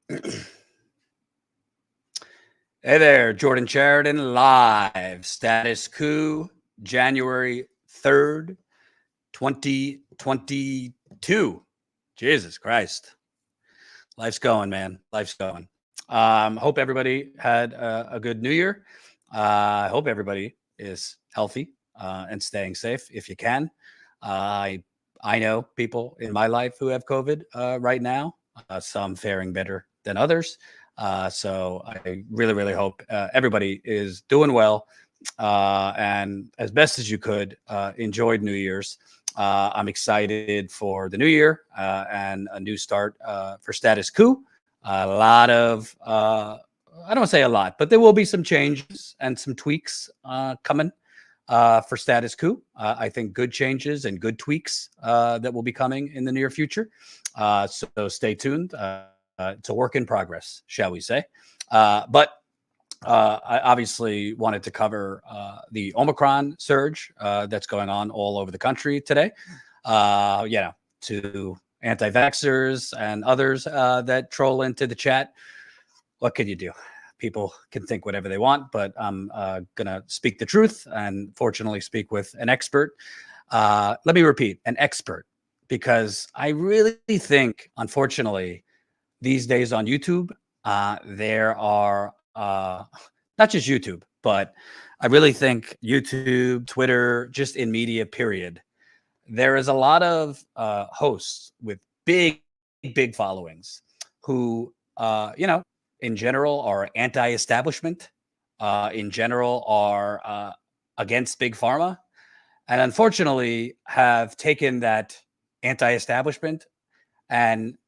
Hey there, Jordan Sheridan live. Status Coup, January 3rd, 2022. Jesus Christ. Life's going, man. Life's going. Hope everybody had a good New Year. I hope everybody is healthy and staying safe if you can. I know people in my life who have COVID right now, some faring better than others. So I really hope everybody is doing well and as best as you could enjoyed New Year's. I'm excited for the new year and a new start for Status Coup. A lot of, I don't want to say a lot, but there will be some changes and some tweaks coming for Status Coup. I think good changes and good tweaks that will be coming in the near future. So stay tuned. It's a work in progress, shall we say. But I obviously wanted to cover the Omicron surge that's going on all over the country today. To anti-vaxxers and others that troll into the chat. What can you do? People can think whatever they want, but I'm going to speak the truth and fortunately speak with an expert. Let me repeat, an expert, because I really think, unfortunately, these days on YouTube, there are not just YouTube, but I really think YouTube, Twitter, just in media, period. There is a lot of hosts with big followings who, in general are anti-establishment, in general are against big pharma, and unfortunately have taken that anti-establishment and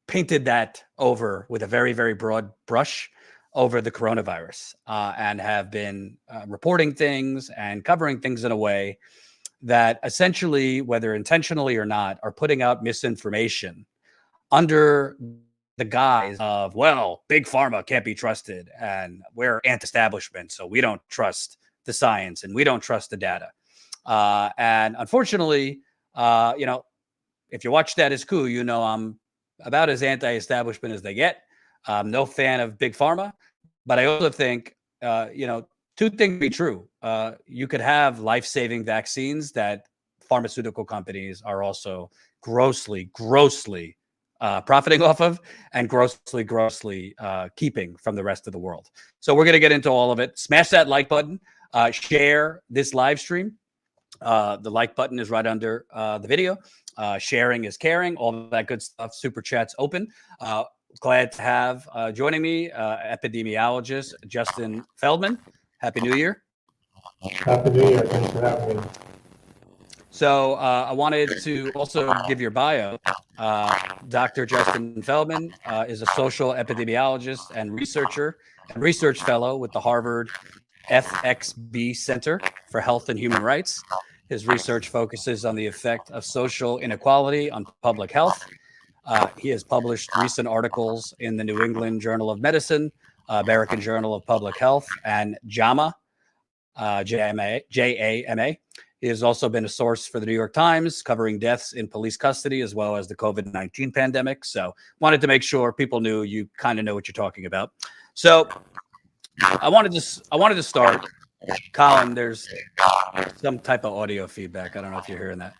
painted that over with a very broad brush over the coronavirus and have been reporting things and covering things in a way that essentially, whether intentionally or not, are putting out misinformation under the guise of, well, big pharma can't be trusted and we're anti-establishment, so we don't trust the science and we don't trust the data. And unfortunately, if you watch Status Coup, I'm about as anti-establishment as they get. I'm no fan of big pharma, but I also think, two things be true. You could have life-saving vaccines that pharmaceutical companies are also grossly profiting off of and grossly keeping from the rest of the world. So we're going to get into all of it. Smash that like button. Share this live stream. The like button is right under the video. Sharing is caring. All that good stuff. Super chat's open. Glad to have joining me, epidemiologist Justin Feldman. Happy New Year. Happy New Year. Thanks for having me. So I wanted to also give your bio. Dr. Justin Feldman is a social epidemiologist and researcher and research fellow with the Harvard FXB Center for Health and Human Rights. His research focuses on the effect of social inequality on public health. He has published recent articles in the New England Journal of Medicine, American Journal of Public Health, and JAMA, JAMA. He has also been a source for the New York Times, covering deaths in police custody, as well as the COVID-19 pandemic. So wanted to make sure people knew you kind of know what you're talking about. So I wanted to start. Colin, there's some type of audio feedback. I don't know if you're hearing that.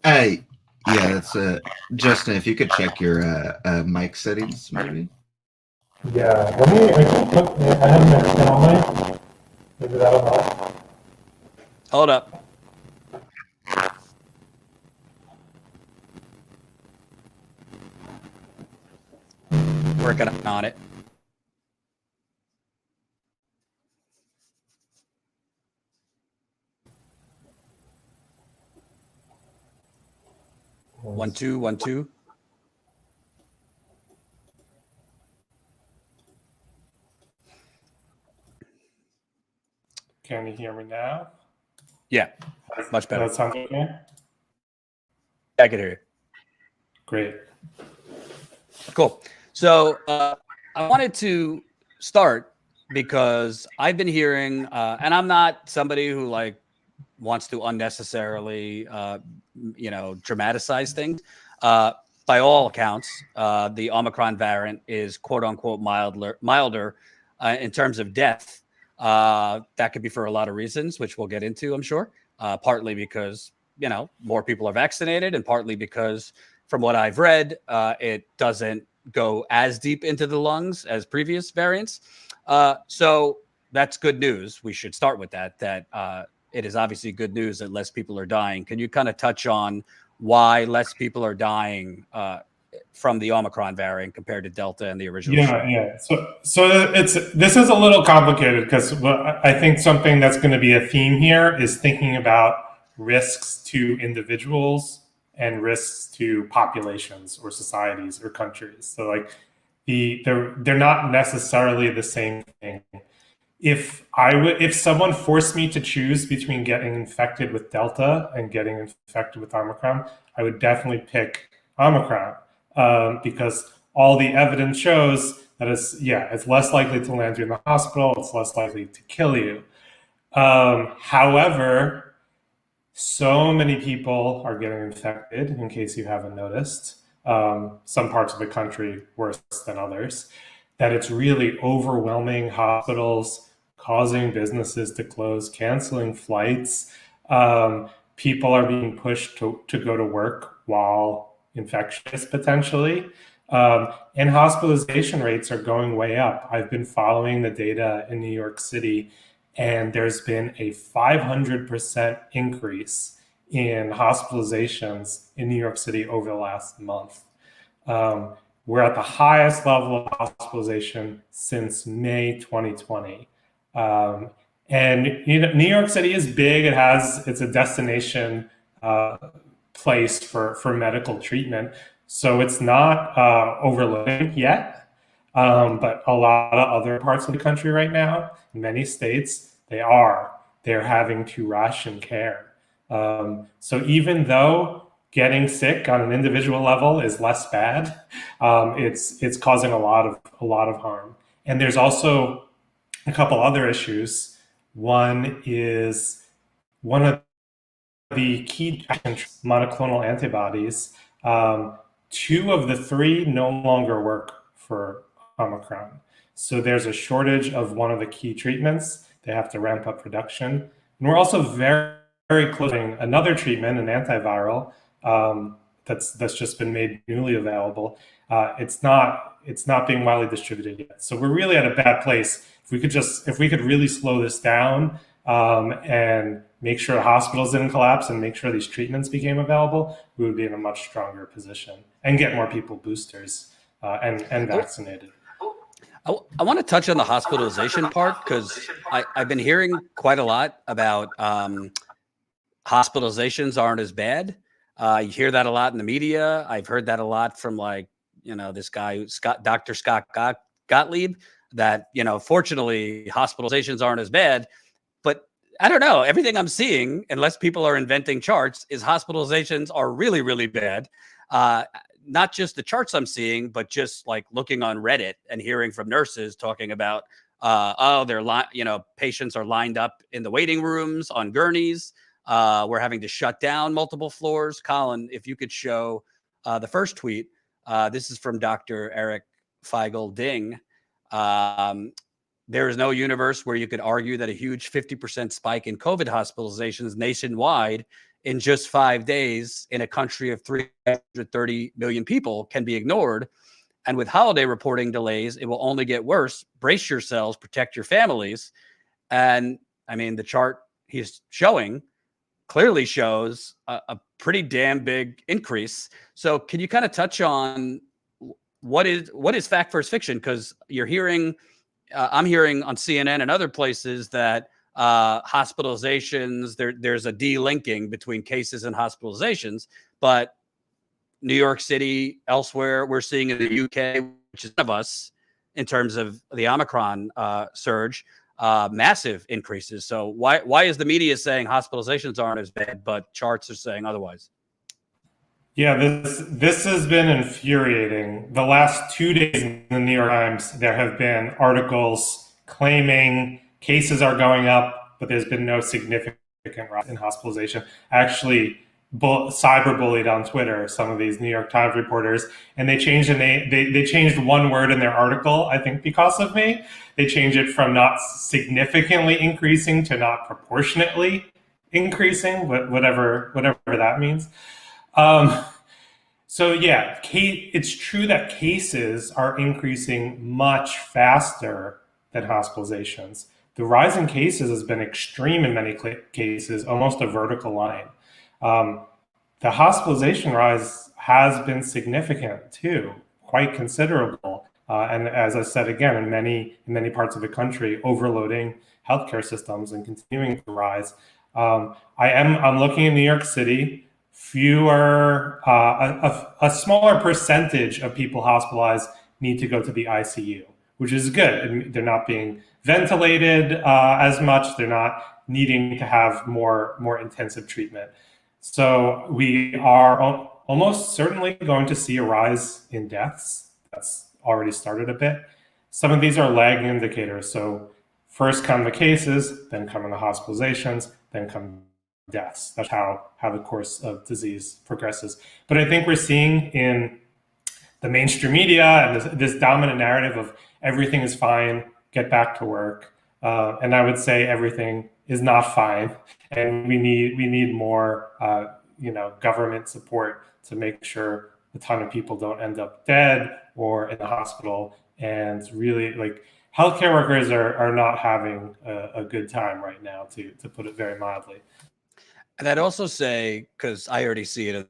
Hey, yeah, that's Justin, if you could check your mic settings, maybe. Yeah, I have an external mic. Maybe that'll help. Hold up. Working on it. One, two, 1, 2. Can you hear me now? Yeah, much better. That sounds okay? I can hear you. Great. Cool. So I wanted to start because I've been hearing, and I'm not somebody who wants to unnecessarily, dramatize things. by all accounts, the Omicron variant is quote unquote milder in terms of death. That could be for a lot of reasons, which we'll get into, I'm sure. Partly because, more people are vaccinated, and partly because, from what I've read, it doesn't go as deep into the lungs as previous variants. So that's good news. We should start with that it is obviously good news that less people are dying. Can you kind of touch on why less people are dying from the Omicron variant compared to Delta and the original strain? Yeah. So this is a little complicated because I think something that's going to be a theme here is thinking about risks to individuals and risks to populations or societies or countries. So like they're not necessarily the same thing. If someone forced me to choose between getting infected with Delta and getting infected with Omicron, I would definitely pick Omicron because all the evidence shows that it's less likely to land you in the hospital, it's less likely to kill you. However, so many people are getting infected, in case you haven't noticed, some parts of the country worse than others, that it's really overwhelming hospitals, causing businesses to close, canceling flights. People are being pushed to go to work while infectious, potentially. And hospitalization rates are going way up. I've been following the data in New York City, and there's been a 500% increase in hospitalizations in New York City over the last month. We're at the highest level of hospitalization since May 2020. And New York City is big. It's a destination place for medical treatment. So it's not overloading yet. But a lot of other parts of the country right now, in many states, they're having to ration care. So even though getting sick on an individual level is less bad, it's causing a lot of harm. And there's also a couple other issues. One is one of the key monoclonal antibodies. 2 of the 3 no longer work for Omicron. So there's a shortage of one of the key treatments. They have to ramp up production. And we're also very, very close to another treatment, an antiviral, that's just been made newly available. It's not being widely distributed yet. So we're really at a bad place. If we could really slow this down and make sure hospitals didn't collapse and make sure these treatments became available, we would be in a much stronger position and get more people boosters and vaccinated. I want to touch on the hospitalization part because I've been hearing quite a lot about hospitalizations aren't as bad. You hear that a lot in the media. I've heard that a lot from this guy, Dr. Scott Gottlieb, that, fortunately hospitalizations aren't as bad. But I don't know. Everything I'm seeing, unless people are inventing charts, is hospitalizations are really, really bad. Not just the charts I'm seeing, but just like looking on Reddit and hearing from nurses talking about, patients are lined up in the waiting rooms on gurneys. We're having to shut down multiple floors. Colin, if you could show the first tweet, this is from Dr. Eric Feigl Ding. There is no universe where you could argue that a huge 50% spike in COVID hospitalizations nationwide in just 5 days in a country of 330 million people can be ignored. And with holiday reporting delays, it will only get worse. Brace yourselves, protect your families. And I mean, the chart he's showing clearly shows a pretty damn big increase. So can you kind of touch on what is fact versus fiction? Because you're hearing, I'm hearing on CNN and other places that hospitalizations, there's a delinking between cases and hospitalizations, but New York City, elsewhere, we're seeing in the UK, which is one of us in terms of the Omicron surge, massive increases. So why is the media saying hospitalizations aren't as bad, but charts are saying otherwise? Yeah, this has been infuriating. The last 2 days in the New York Times, there have been articles claiming cases are going up, but there's been no significant rise in hospitalization. Actually, cyberbullied on Twitter, some of these New York Times reporters, and they changed the name. They changed one word in their article, I think because of me. They changed it from not significantly increasing to not proportionately increasing, whatever that means. So yeah, it's true that cases are increasing much faster than hospitalizations. The rise in cases has been extreme in many cases, almost a vertical line. The hospitalization rise has been significant too, quite considerable. And as I said again, in many parts of the country, overloading healthcare systems and continuing to rise. I'm looking in New York City. A smaller percentage of people hospitalized need to go to the ICU, which is good. And they're not being ventilated as much. They're not needing to have more intensive treatment. So we are almost certainly going to see a rise in deaths. That's already started a bit. Some of these are lagging indicators. So first come the cases, then come the hospitalizations, then come deaths. That's how the course of disease progresses. But I think we're seeing in the mainstream media and this dominant narrative of everything is fine, get back to work. And I would say everything is not fine, and we need more government support to make sure a ton of people don't end up dead or in the hospital. And really, like, healthcare workers are not having a good time right now, to put it very mildly. And I'd also say, because I already see it in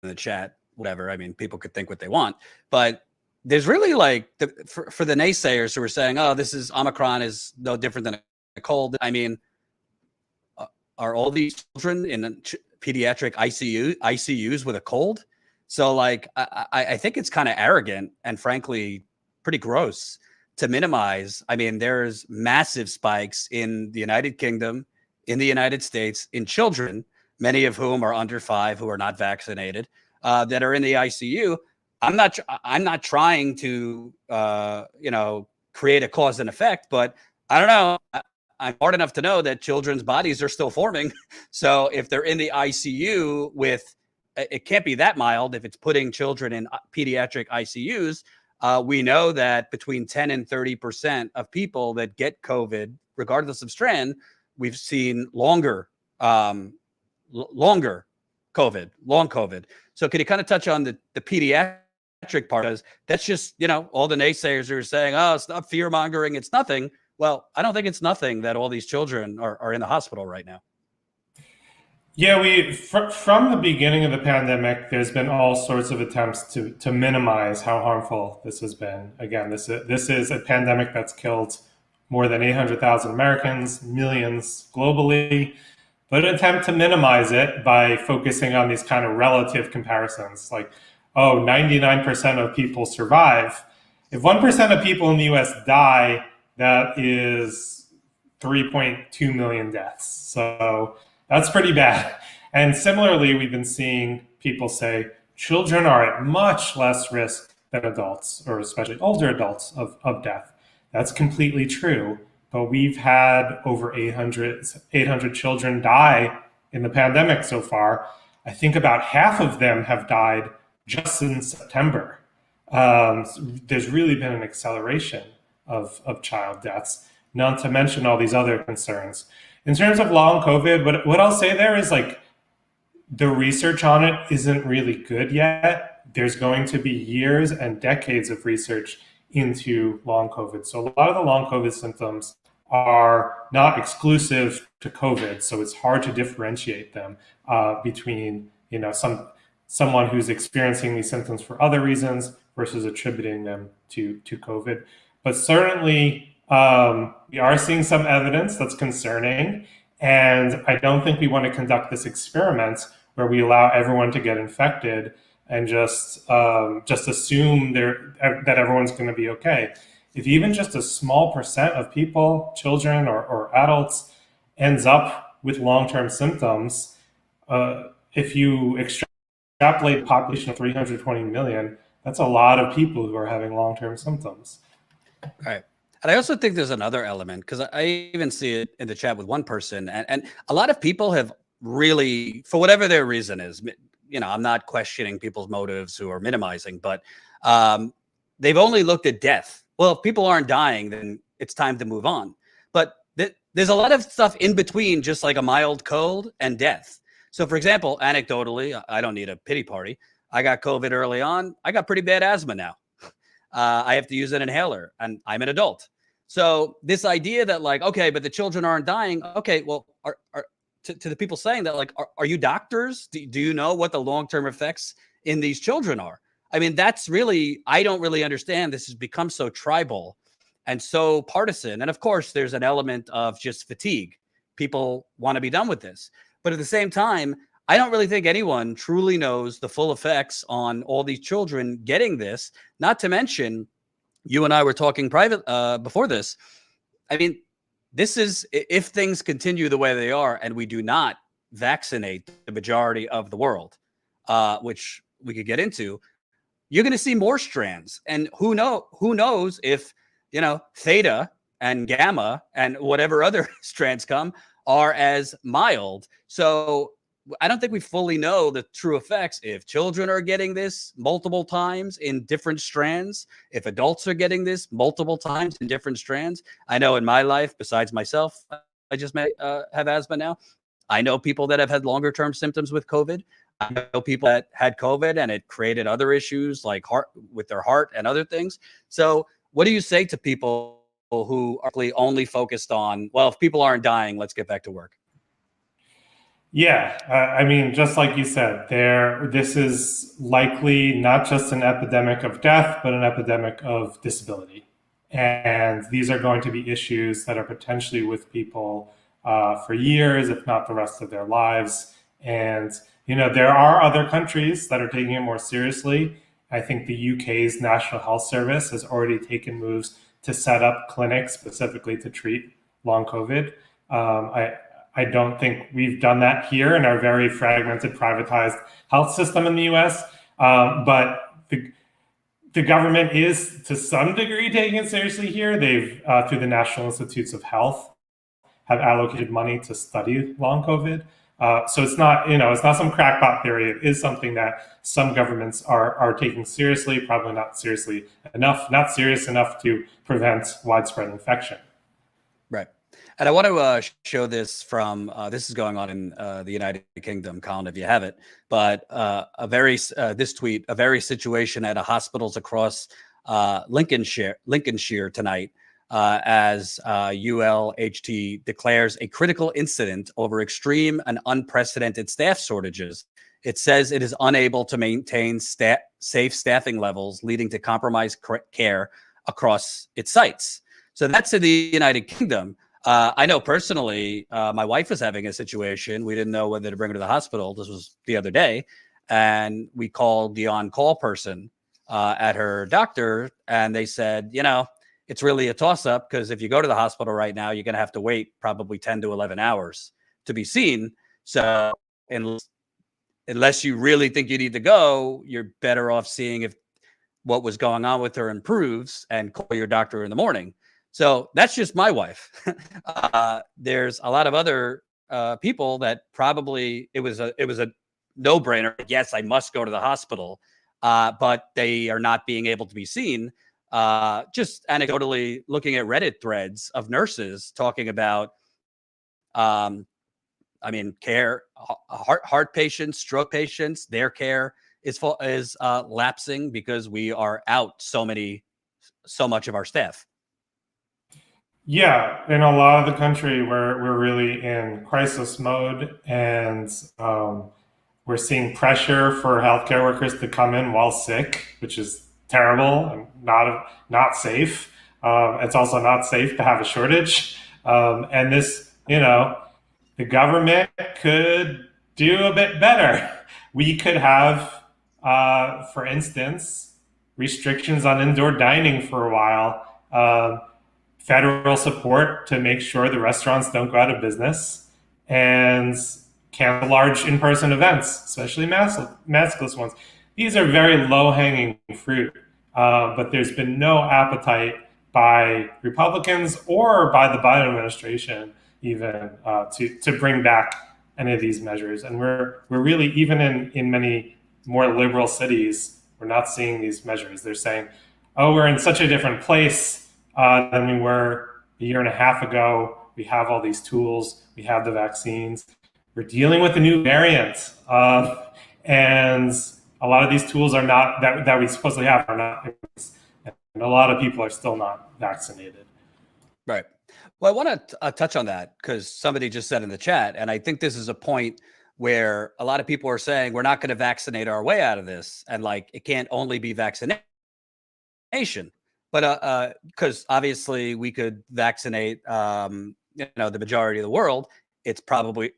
the chat, whatever. I mean, people could think what they want, but there's really like for the naysayers who are saying, "Oh, this is Omicron is no different than a cold." I mean, are all these children in pediatric ICUs with a cold? So, like, I think it's kind of arrogant and frankly pretty gross to minimize. I mean, there's massive spikes in the United Kingdom, in the United States, in children, many of whom are under 5 who are not vaccinated, that are in the ICU. I'm not trying to create a cause and effect, but I don't know. I'm smart enough to know that children's bodies are still forming. So if they're in the ICU it can't be that mild if it's putting children in pediatric ICUs. We know that between 10 and 30% of people that get COVID, regardless of strand, we've seen longer COVID, long COVID. So can you kind of touch on the pediatric part? Because that's just, all the naysayers are saying, oh, it's not fear mongering, it's nothing. Well, I don't think it's nothing that all these children are in the hospital right now. Yeah, from the beginning of the pandemic, there's been all sorts of attempts to minimize how harmful this has been. Again, this is a pandemic that's killed more than 800,000 Americans, millions globally, but an attempt to minimize it by focusing on these kind of relative comparisons, like, 99% of people survive. If 1% of people in the US die, that is 3.2 million deaths. So that's pretty bad. And similarly, we've been seeing people say children are at much less risk than adults, or especially older adults, of death. That's completely true. But we've had over 800 children die in the pandemic so far. I think about half of them have died just in September. There's really been an acceleration of child deaths, not to mention all these other concerns. In terms of long COVID, what I'll say there is, like, the research on it isn't really good yet. There's going to be years and decades of research into long COVID. So a lot of the long COVID symptoms are not exclusive to COVID, so it's hard to differentiate them between someone who's experiencing these symptoms for other reasons versus attributing them to COVID. But certainly, we are seeing some evidence that's concerning, and I don't think we want to conduct this experiment where we allow everyone to get infected and just assume that everyone's going to be okay. If even just a small percent of people, children or adults, ends up with long-term symptoms, if you extrapolate a population of 320 million, that's a lot of people who are having long-term symptoms. Right. And I also think there's another element, because I even see it in the chat with one person, and a lot of people have really, for whatever their reason is, I'm not questioning people's motives who are minimizing, but they've only looked at death. Well, if people aren't dying, then it's time to move on. But there's a lot of stuff in between, just like a mild cold and death. So, for example, anecdotally, I don't need a pity party. I got COVID early on. I got pretty bad asthma now. I have to use an inhaler, and I'm an adult. So this idea that like, okay, but the children aren't dying. Okay, well, to the people saying that, like, are you doctors? Do you know what the long-term effects in these children are? I mean, that's really, I don't really understand. This has become so tribal and so partisan. And of course, there's an element of just fatigue. People want to be done with this. But at the same time, I don't really think anyone truly knows the full effects on all these children getting this, not to mention, you and I were talking private before this. I mean, this is, if things continue the way they are and we do not vaccinate the majority of the world, which we could get into, you're going to see more strands. And who knows if, theta and gamma and whatever other strands come are as mild. So I don't think we fully know the true effects. If children are getting this multiple times in different strands, if adults are getting this multiple times in different strands. I know in my life, besides myself, I just have asthma now. I know people that have had longer term symptoms with COVID. I know people that had COVID and it created other issues like with their heart and other things. So what do you say to people who are only focused on, well, if people aren't dying, let's get back to work? Yeah, I mean, just like you said, this is likely not just an epidemic of death, but an epidemic of disability. And these are going to be issues that are potentially with people for years, if not the rest of their lives. And, there are other countries that are taking it more seriously. I think the UK's National Health Service has already taken moves to set up clinics specifically to treat long COVID. I don't think we've done that here in our very fragmented, privatized health system in the US. But the government is, to some degree, taking it seriously here. They've, through the National Institutes of Health, have allocated money to study long COVID. So it's not, it's not some crackpot theory. It is something that some governments are taking seriously, probably not seriously enough, not serious enough to prevent widespread infection. Right. And I want to show this from, this is going on in the United Kingdom, Colin, if you have it, but this tweet, a very situation at a hospitals across Lincolnshire tonight, as ULHT declares a critical incident over extreme and unprecedented staff shortages. It says it is unable to maintain safe staffing levels, leading to compromised care across its sites. So that's in the United Kingdom. I know personally, my wife was having a situation. We didn't know whether to bring her to the hospital. This was the other day. And we called the on-call person at her doctor, and they said, it's really a toss-up because if you go to the hospital right now, you're going to have to wait probably 10 to 11 hours to be seen. So unless you really think you need to go, you're better off seeing if what was going on with her improves and call your doctor in the morning. So that's just my wife. There's a lot of other people that probably it was a no-brainer. Yes, I must go to the hospital, but they are not being able to be seen. Just anecdotally looking at Reddit threads of nurses talking about, care, heart patients, stroke patients, their care is lapsing because we are out so much of our staff. Yeah, in a lot of the country, we're really in crisis mode, and we're seeing pressure for healthcare workers to come in while sick, which is terrible and not safe. It's also not safe to have a shortage. And this, the government could do a bit better. We could have, for instance, restrictions on indoor dining for a while. Federal support to make sure the restaurants don't go out of business, and cancel large in-person events, especially maskless ones. These are very low-hanging fruit, but there's been no appetite by Republicans or by the Biden administration even to bring back any of these measures. And we're really, even in many more liberal cities, we're not seeing these measures. They're saying, oh, we're in such a different place than we were a year and a half ago. We have all these tools. We have the vaccines. We're dealing with a new variant. And a lot of these tools are not, that we supposedly have, are not in place. And a lot of people are still not vaccinated. Right. Well, I want to touch on that because somebody just said in the chat, and I think this is a point where a lot of people are saying we're not going to vaccinate our way out of this, and like it can't only be vaccination, but because obviously we could vaccinate, the majority of the world. It's probably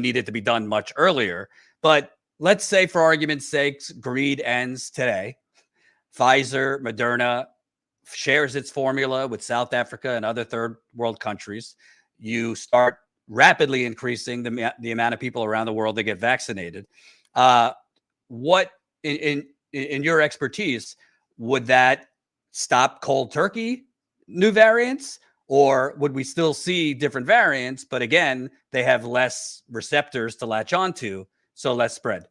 needed to be done much earlier. But let's say, for argument's sake, greed ends today. Pfizer, Moderna shares its formula with South Africa and other third world countries. You start rapidly increasing the amount of people around the world that get vaccinated. What in your expertise, would that stop cold turkey new variants, or would we still see different variants, but again, they have less receptors to latch onto, so less spread?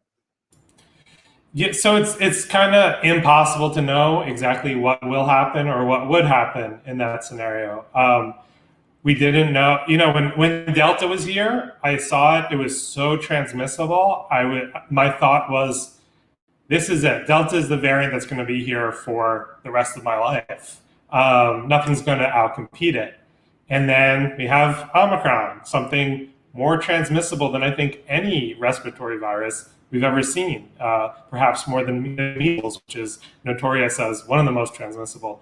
Yeah, so it's kind of impossible to know exactly what will happen or what would happen in that scenario. We didn't know, when Delta was here, I saw it. It was so transmissible. My thought was, this is it. Delta is the variant that's going to be here for the rest of my life. Nothing's going to outcompete it. And then we have Omicron, something more transmissible than I think any respiratory virus we've ever seen, perhaps more than measles, which is notorious as one of the most transmissible.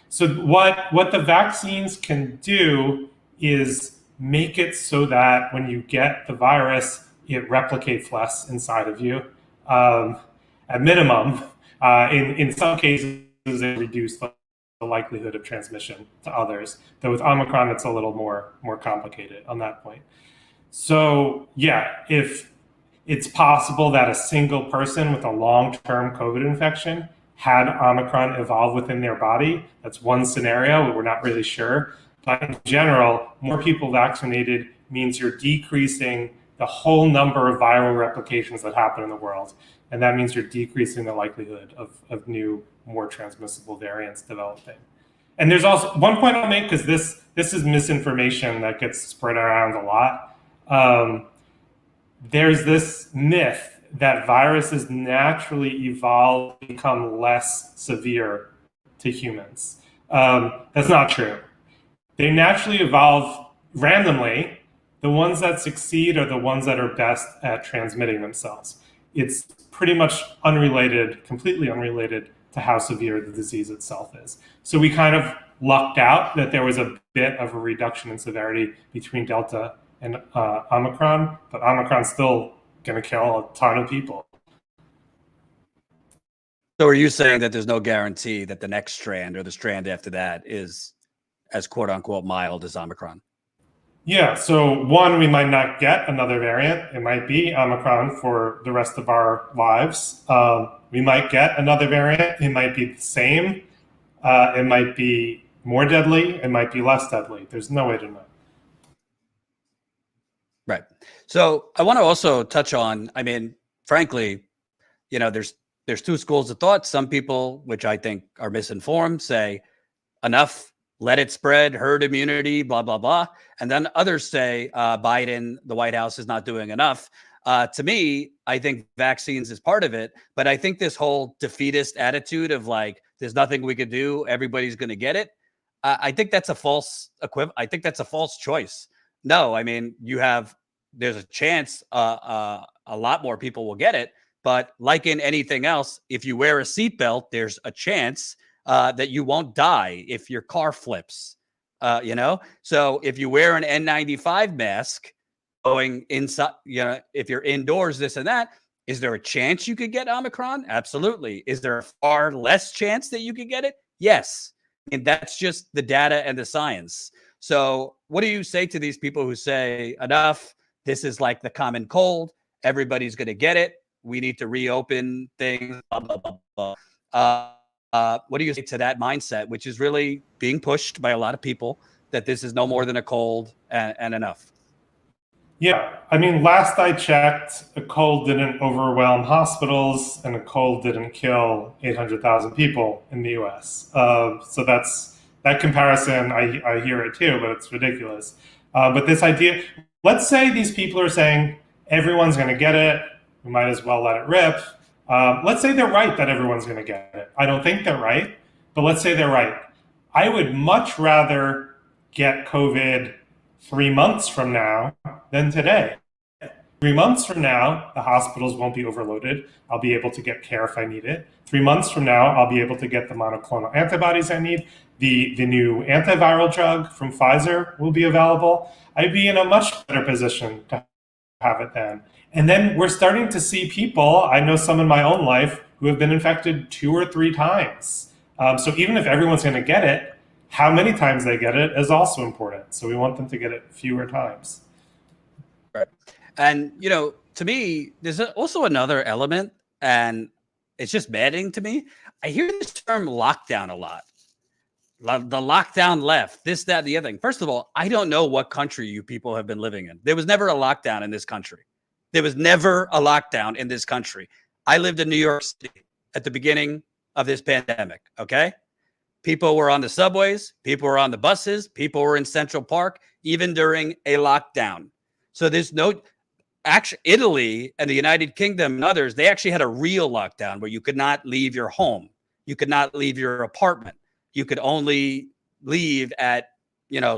So what the vaccines can do is make it so that when you get the virus, it replicates less inside of you. At minimum, in some cases, it reduces the likelihood of transmission to others. Though with Omicron, it's a little more complicated on that point. So yeah, if it's possible that a single person with a long-term COVID infection had Omicron evolve within their body, that's one scenario, but we're not really sure. But in general, more people vaccinated means you're decreasing the whole number of viral replications that happen in the world. And that means you're decreasing the likelihood of new, more transmissible variants developing. And there's also one point I'll make, because this is misinformation that gets spread around a lot. There's this myth that viruses naturally evolve to become less severe to humans. That's not true. They naturally evolve randomly. The ones that succeed are the ones that are best at transmitting themselves. It's pretty much unrelated, completely unrelated to how severe the disease itself is. So we kind of lucked out that there was a bit of a reduction in severity between Delta and Omicron, but Omicron's still going to kill a ton of people. So are you saying that there's no guarantee that the next strand or the strand after that is as quote unquote mild as Omicron? Yeah, so one, we might not get another variant. It might be Omicron for the rest of our lives. We might get another variant. It might be the same. It might be more deadly. It might be less deadly. There's no way to know. Right. So I want to also touch on, frankly, there's two schools of thought. Some people, which I think are misinformed, say enough, let it spread, herd immunity, blah, blah, blah. And then others say Biden, the White House, is not doing enough. To me, I think vaccines is part of it. But I think this whole defeatist attitude of like, there's nothing we could do, everybody's going to get it. I think that's a false I think that's a false choice. No, there's a chance a lot more people will get it. But like in anything else, if you wear a seatbelt, there's a chance that you won't die if your car flips, So if you wear an N95 mask going inside, if you're indoors, this and that, is there a chance you could get Omicron? Absolutely. Is there a far less chance that you could get it? Yes. And that's just the data and the science. So what do you say to these people who say, enough, this is like the common cold, everybody's going to get it, we need to reopen things, blah, blah, blah, blah. What do you say to that mindset, which is really being pushed by a lot of people, that this is no more than a cold and enough? Yeah, I mean, last I checked, a cold didn't overwhelm hospitals, and a cold didn't kill 800,000 people in the U.S. So that comparison. I hear it too, but it's ridiculous. But this idea, let's say these people are saying everyone's going to get it, we might as well let it rip. Let's say they're right that everyone's going to get it. I don't think they're right, but let's say they're right. I would much rather get COVID 3 months from now than today. 3 months from now, the hospitals won't be overloaded. I'll be able to get care if I need it. 3 months from now, I'll be able to get the monoclonal antibodies I need. The new antiviral drug from Pfizer will be available. I'd be in a much better position to have it then. And then we're starting to see people, I know some in my own life, who have been infected 2 or 3 times. So even if everyone's going to get it, how many times they get it is also important. So we want them to get it fewer times. Right. And, to me, there's also another element, and it's just maddening to me. I hear this term lockdown a lot. The lockdown left, this, that, the other thing. First of all, I don't know what country you people have been living in. There was never a lockdown in this country. There was never a lockdown in this country. I lived in New York City at the beginning of this pandemic, okay? People were on the subways, people were on the buses, people were in Central Park, even during a lockdown. So there's actually, Italy and the United Kingdom and others, they actually had a real lockdown where you could not leave your home. You could not leave your apartment. You could only leave at,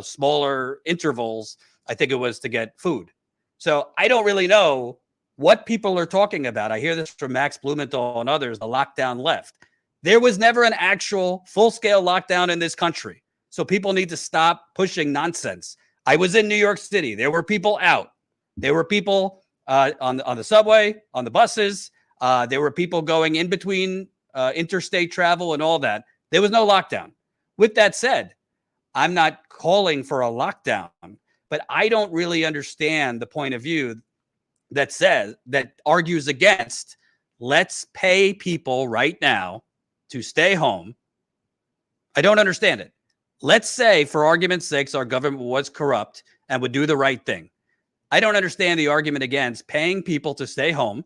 smaller intervals. I think it was to get food. So I don't really know what people are talking about. I hear this from Max Blumenthal and others, the lockdown left. There was never an actual full-scale lockdown in this country. So people need to stop pushing nonsense. I was in New York City. There were people out. There were people on the subway, on the buses. There were people going in between interstate travel and all that. There was no lockdown. With that said, I'm not calling for a lockdown, but I don't really understand the point of view that argues against let's pay people right now to stay home. I don't understand it. Let's say, for argument's sake, our government was corrupt and would do the right thing. I don't understand the argument against paying people to stay home.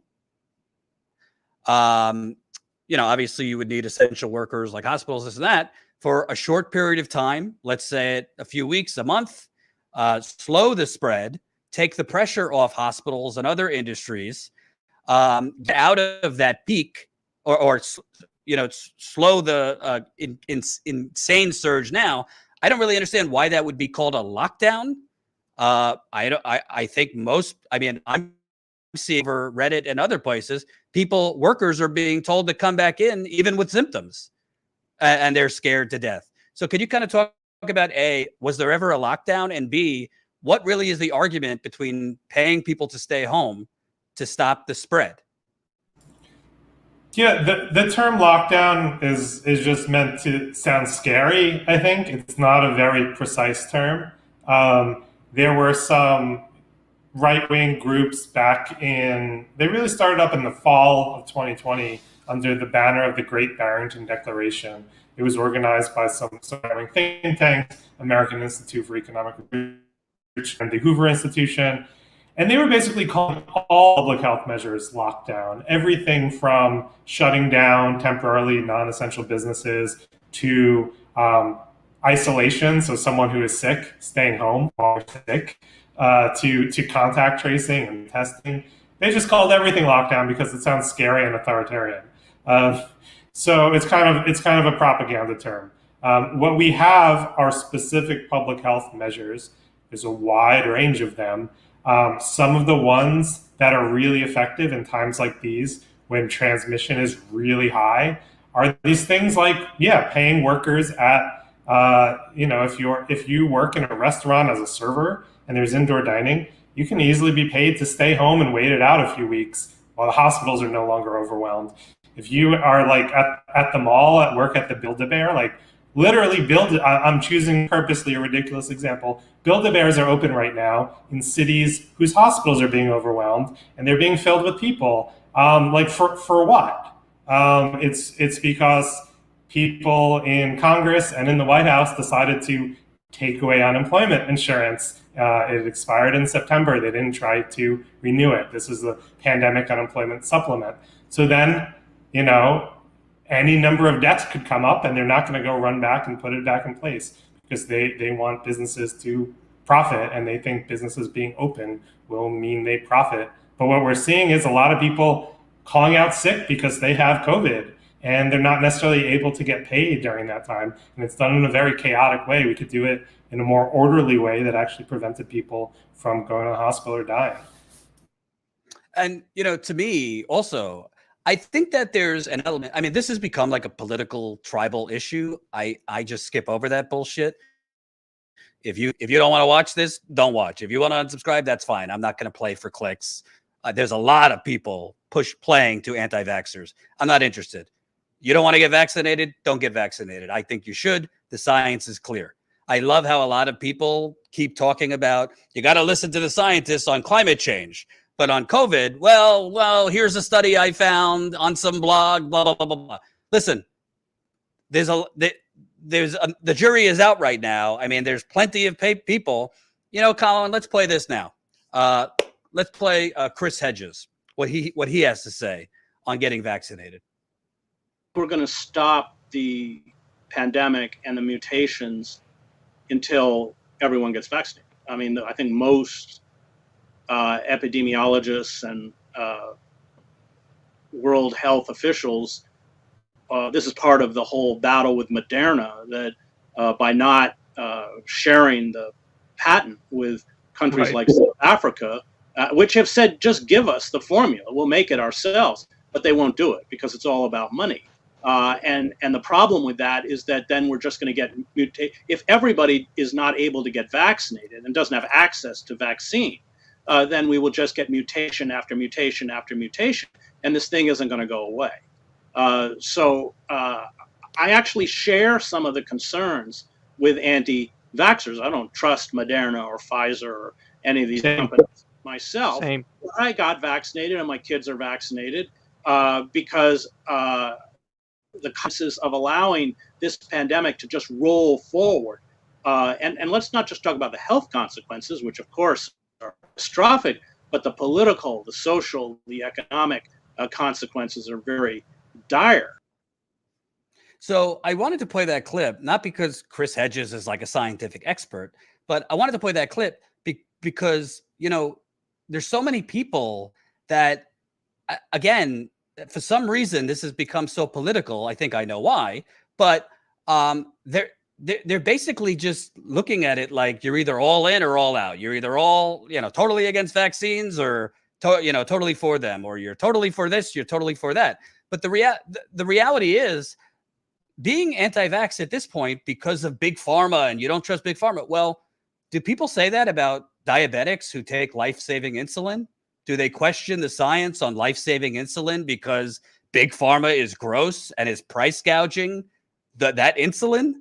Obviously you would need essential workers like hospitals, this and that, for a short period of time. Let's say a few weeks, a month, slow the spread, take the pressure off hospitals and other industries, get out of that peak or slow the insane surge now. I don't really understand why that would be called a lockdown. I think I'm seeing over Reddit and other places, workers are being told to come back in even with symptoms, and they're scared to death. So could you kind of talk about A, was there ever a lockdown? And B, what really is the argument between paying people to stay home to stop the spread? Yeah, the term lockdown is just meant to sound scary, I think. It's not a very precise term. There were some right-wing groups they really started up in the fall of 2020 under the banner of the Great Barrington Declaration. It was organized by some think tanks, American Institute for Economic Research and the Hoover Institution. And they were basically calling all public health measures lockdown, everything from shutting down temporarily non-essential businesses to isolation, so someone who is sick staying home while they're sick, to contact tracing and testing. They just called everything lockdown because it sounds scary and authoritarian. So it's kind of a propaganda term. What we have are specific public health measures. There's a wide range of them. Some of the ones that are really effective in times like these, when transmission is really high, are these things like, paying workers at, if you work in a restaurant as a server and there's indoor dining, you can easily be paid to stay home and wait it out a few weeks while the hospitals are no longer overwhelmed. If you are like at the mall at work at the Build-A-Bear, like literally I'm choosing purposely a ridiculous example. Build-A-Bears are open right now in cities whose hospitals are being overwhelmed and they're being filled with people. For what? It's because people in Congress and in the White House decided to take away unemployment insurance It expired in September. They didn't try to renew it. This is the pandemic unemployment supplement. So then, you know, any number of debts could come up, and they're not going to go run back and put it back in place because they want businesses to profit, and they think businesses being open will mean they profit. But what we're seeing is a lot of people calling out sick because they have COVID, and they're not necessarily able to get paid during that time. And it's done in a very chaotic way. We could do it in a more orderly way that actually prevented people from going to the hospital or dying. And, you know, to me also, I think that there's an element. I mean, this has become like a political tribal issue. I just skip over that bullshit. If you don't want to watch this, don't watch. If you want to unsubscribe, that's fine. I'm not going to play for clicks. There's a lot of people playing to anti-vaxxers. I'm not interested. You don't want to get vaccinated? Don't get vaccinated. I think you should. The science is clear. I love how a lot of people keep talking about, you got to listen to the scientists on climate change. But on COVID, well, here's a study I found on some blog, blah, blah, blah, blah, blah. Listen, the jury is out right now. I mean, there's plenty of people. You know, Colin, let's play this now. Let's play Chris Hedges, what he has to say on getting vaccinated. We're going to stop the pandemic and the mutations until everyone gets vaccinated. I mean, I think most epidemiologists and World Health officials, this is part of the whole battle with Moderna, that by not sharing the patent with countries like South Africa, which have said, just give us the formula, we'll make it ourselves, but they won't do it because it's all about money. And the problem with that is that then we're just going to get mutated. If everybody is not able to get vaccinated and doesn't have access to vaccine, then we will just get mutation after mutation after mutation, and this thing isn't going to go away. So I actually share some of the concerns with anti-vaxxers. I don't trust Moderna or Pfizer or any of these companies myself. Same. I got vaccinated and my kids are vaccinated because the consequences of allowing this pandemic to just roll forward. And let's not just talk about the health consequences, which of course are catastrophic, but the political, the social, the economic consequences are very dire. So I wanted to play that clip, not because Chris Hedges is like a scientific expert, but I wanted to play that clip because, you know, there's so many people that, again, for some reason, this has become so political. I think I know why, but they're basically just looking at it like you're either all in or all out. You're either all, you know, totally against vaccines or, totally for them, or you're totally for this, you're totally for that. But the reality is, being anti-vax at this point because of big pharma and you don't trust big pharma. Well, do people say that about diabetics who take life-saving insulin? Do they question the science on life-saving insulin because big pharma is gross and is price gouging that insulin?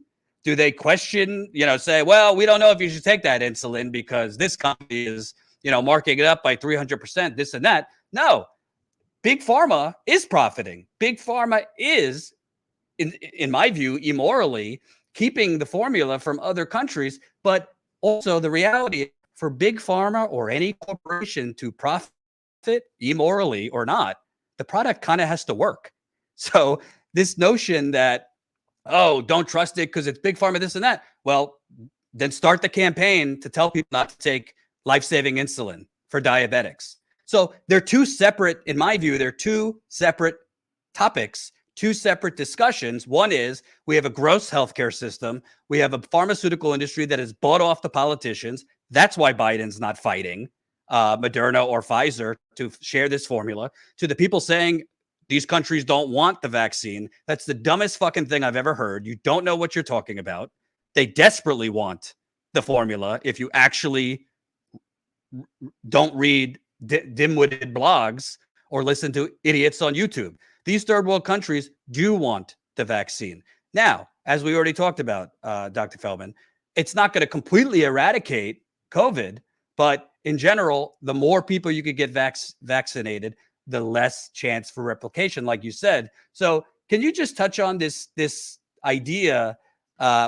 Do they question, say, well, we don't know if you should take that insulin because this company is, marking it up by 300%, this and that? No, big pharma is profiting. Big pharma is, in my view, immorally keeping the formula from other countries. But also the reality for big pharma or any corporation to profit immorally or not, the product kind of has to work. So this notion that, oh, don't trust it because it's big pharma, this and that. Well, then start the campaign to tell people not to take life-saving insulin for diabetics. So they're two separate, in my view, they're two separate topics, two separate discussions. One is we have a gross healthcare system. We have a pharmaceutical industry that has bought off the politicians. That's why Biden's not fighting Moderna or Pfizer to share this formula. To the people saying these countries don't want the vaccine, that's the dumbest fucking thing I've ever heard. You don't know what you're talking about. They desperately want the formula. If you actually don't read dim-witted blogs or listen to idiots on YouTube, these third world countries do want the vaccine. Now, as we already talked about, Dr. Feldman, it's not going to completely eradicate COVID, but in general, the more people you could get vaccinated, the less chance for replication, like you said. So can you just touch on this idea,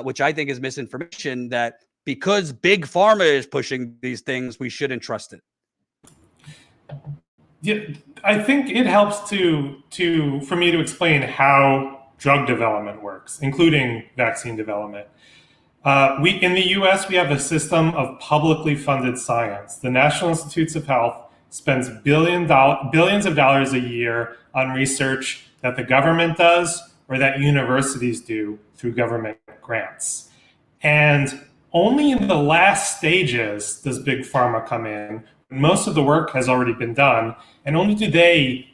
which I think is misinformation, that because big pharma is pushing these things, we shouldn't trust it? Yeah, I think it helps for me to explain how drug development works, including vaccine development. In the U.S., we have a system of publicly funded science. The National Institutes of Health spends billions of dollars a year on research that the government does or that universities do through government grants. And only in the last stages does big pharma come in. Most of the work has already been done, and only do they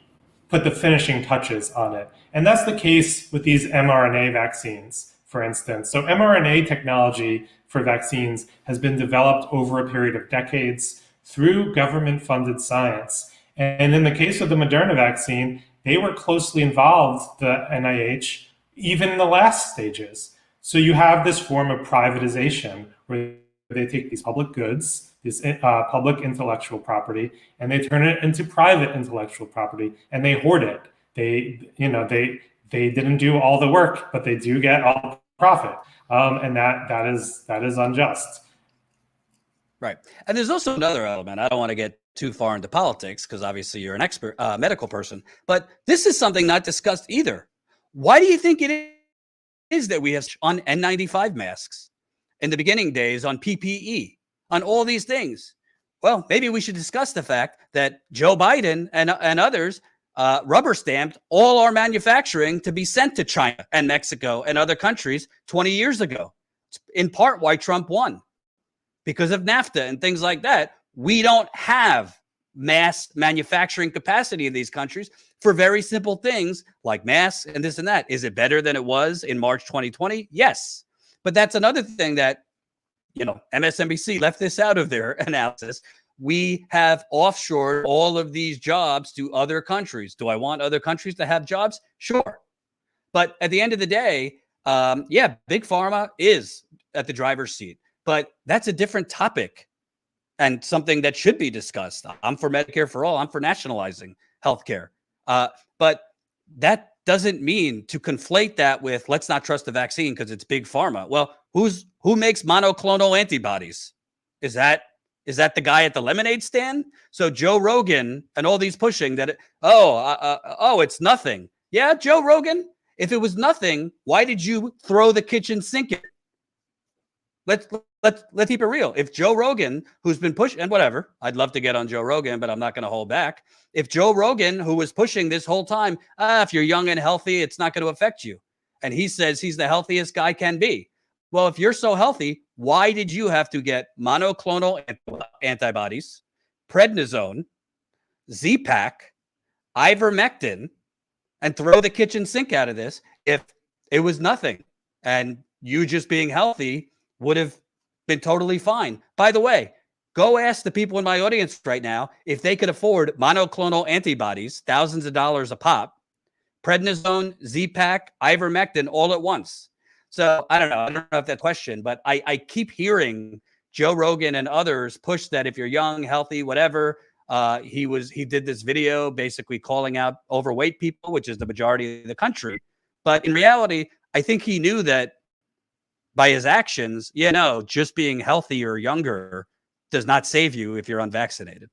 put the finishing touches on it. And that's the case with these mRNA vaccines, for instance. So mRNA technology for vaccines has been developed over a period of decades through government-funded science. And in the case of the Moderna vaccine, they were closely involved, the NIH, even in the last stages. So you have this form of privatization where they take these public goods, this public intellectual property, and they turn it into private intellectual property, and they hoard it. They didn't do all the work, but they do get all the profit, and that is unjust. Right. And there's also another element. I don't want to get too far into politics because obviously you're an expert medical person, but this is something not discussed either. Why do you think it is that we have on N95 masks in the beginning days, on PPE, on all these things? Well, maybe we should discuss the fact that Joe Biden and others rubber stamped all our manufacturing to be sent to China and Mexico and other countries 20 years ago. It's in part why Trump won, because of NAFTA and things like that. We don't have mass manufacturing capacity in these countries for very simple things like masks and this and that. Is it better than it was in March 2020? Yes. But that's another thing that, MSNBC left this out of their analysis. We have offshored all of these jobs to other countries. Do I want other countries to have jobs? Sure. But at the end of the day, big pharma is at the driver's seat. But that's a different topic and something that should be discussed. I'm for Medicare for all. I'm for nationalizing healthcare. But that doesn't mean to conflate that with let's not trust the vaccine because it's big pharma. Well, who makes monoclonal antibodies? Is that the guy at the lemonade stand? So Joe Rogan and all these pushing that, it's nothing. Yeah, Joe Rogan, if it was nothing, why did you throw the kitchen sink in? Let's keep it real. If Joe Rogan, who's been pushing, and whatever, I'd love to get on Joe Rogan, but I'm not going to hold back. If Joe Rogan, who was pushing this whole time, if you're young and healthy, it's not going to affect you. And he says he's the healthiest guy can be. Well, if you're so healthy, why did you have to get monoclonal antibodies, prednisone, Z-Pak, ivermectin, and throw the kitchen sink out of this if it was nothing? And you just being healthy would have been totally fine. By the way, go ask the people in my audience right now if they could afford monoclonal antibodies, thousands of dollars a pop, prednisone, Z-Pak, ivermectin all at once. So I don't know if that question, but I keep hearing Joe Rogan and others push that if you're young, healthy, whatever. He did this video basically calling out overweight people, which is the majority of the country. But in reality, I think he knew that by his actions, just being healthy or younger does not save you if you're unvaccinated.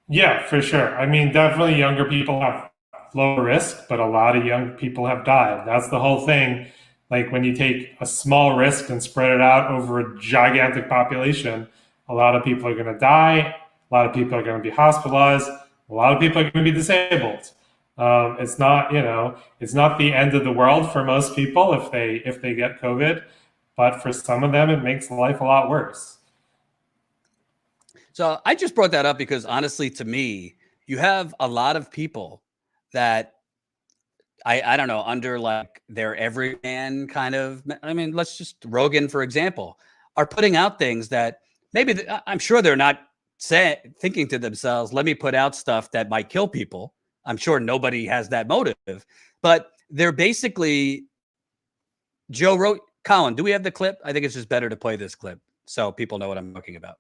Yeah, for sure. I mean, definitely younger people have lower risk, but a lot of young people have died. That's the whole thing. Like when you take a small risk and spread it out over a gigantic population, a lot of people are going to die. A lot of people are going to be hospitalized. A lot of people are going to be disabled. It's not the end of the world for most people if they get COVID, but for some of them, it makes life a lot worse. So I just brought that up because honestly, to me, you have a lot of people that I don't know, under like their everyman kind of, let's just Rogan, for example, are putting out things that maybe I'm sure they're not thinking to themselves, let me put out stuff that might kill people. I'm sure nobody has that motive, but they're basically Colin, do we have the clip? I think it's just better to play this clip so people know what I'm talking about.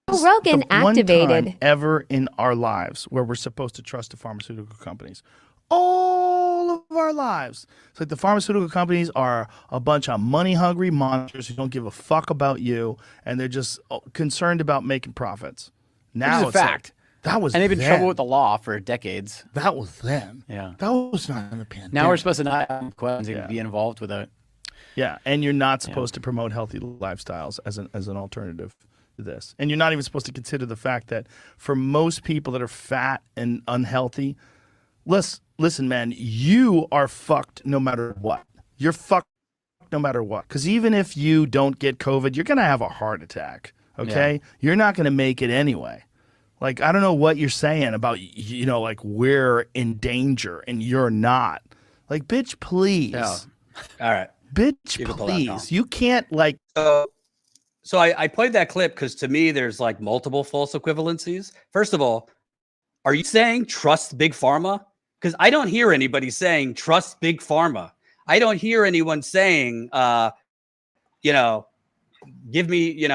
Rogan activated. One time ever in our lives where we're supposed to trust the pharmaceutical companies. All of our lives. It's like the pharmaceutical companies are a bunch of money-hungry monsters who don't give a fuck about you, and they're just concerned about making profits. Now Which is a it's like, fact. that was And they've been in then. trouble with the law for decades. That was then. Yeah. That was not in the pandemic. Now we're supposed to not have questions Yeah. and be involved with it. Yeah, and you're not supposed to promote healthy lifestyles as an alternative to this. And you're not even supposed to consider the fact that for most people that are fat and unhealthy, listen, man, you are fucked no matter what. You're fucked no matter what. Because even if you don't get COVID, you're going to have a heart attack, okay? Yeah. You're not going to make it anyway. Like, I don't know what you're saying about, like we're in danger and you're not. Like, bitch, please. Yeah. All right. Bitch, please. You can't, like. So I played that clip because to me, there's like multiple false equivalencies. First of all, are you saying trust Big Pharma? Because I don't hear anybody saying trust Big Pharma. I don't hear anyone saying, give me, in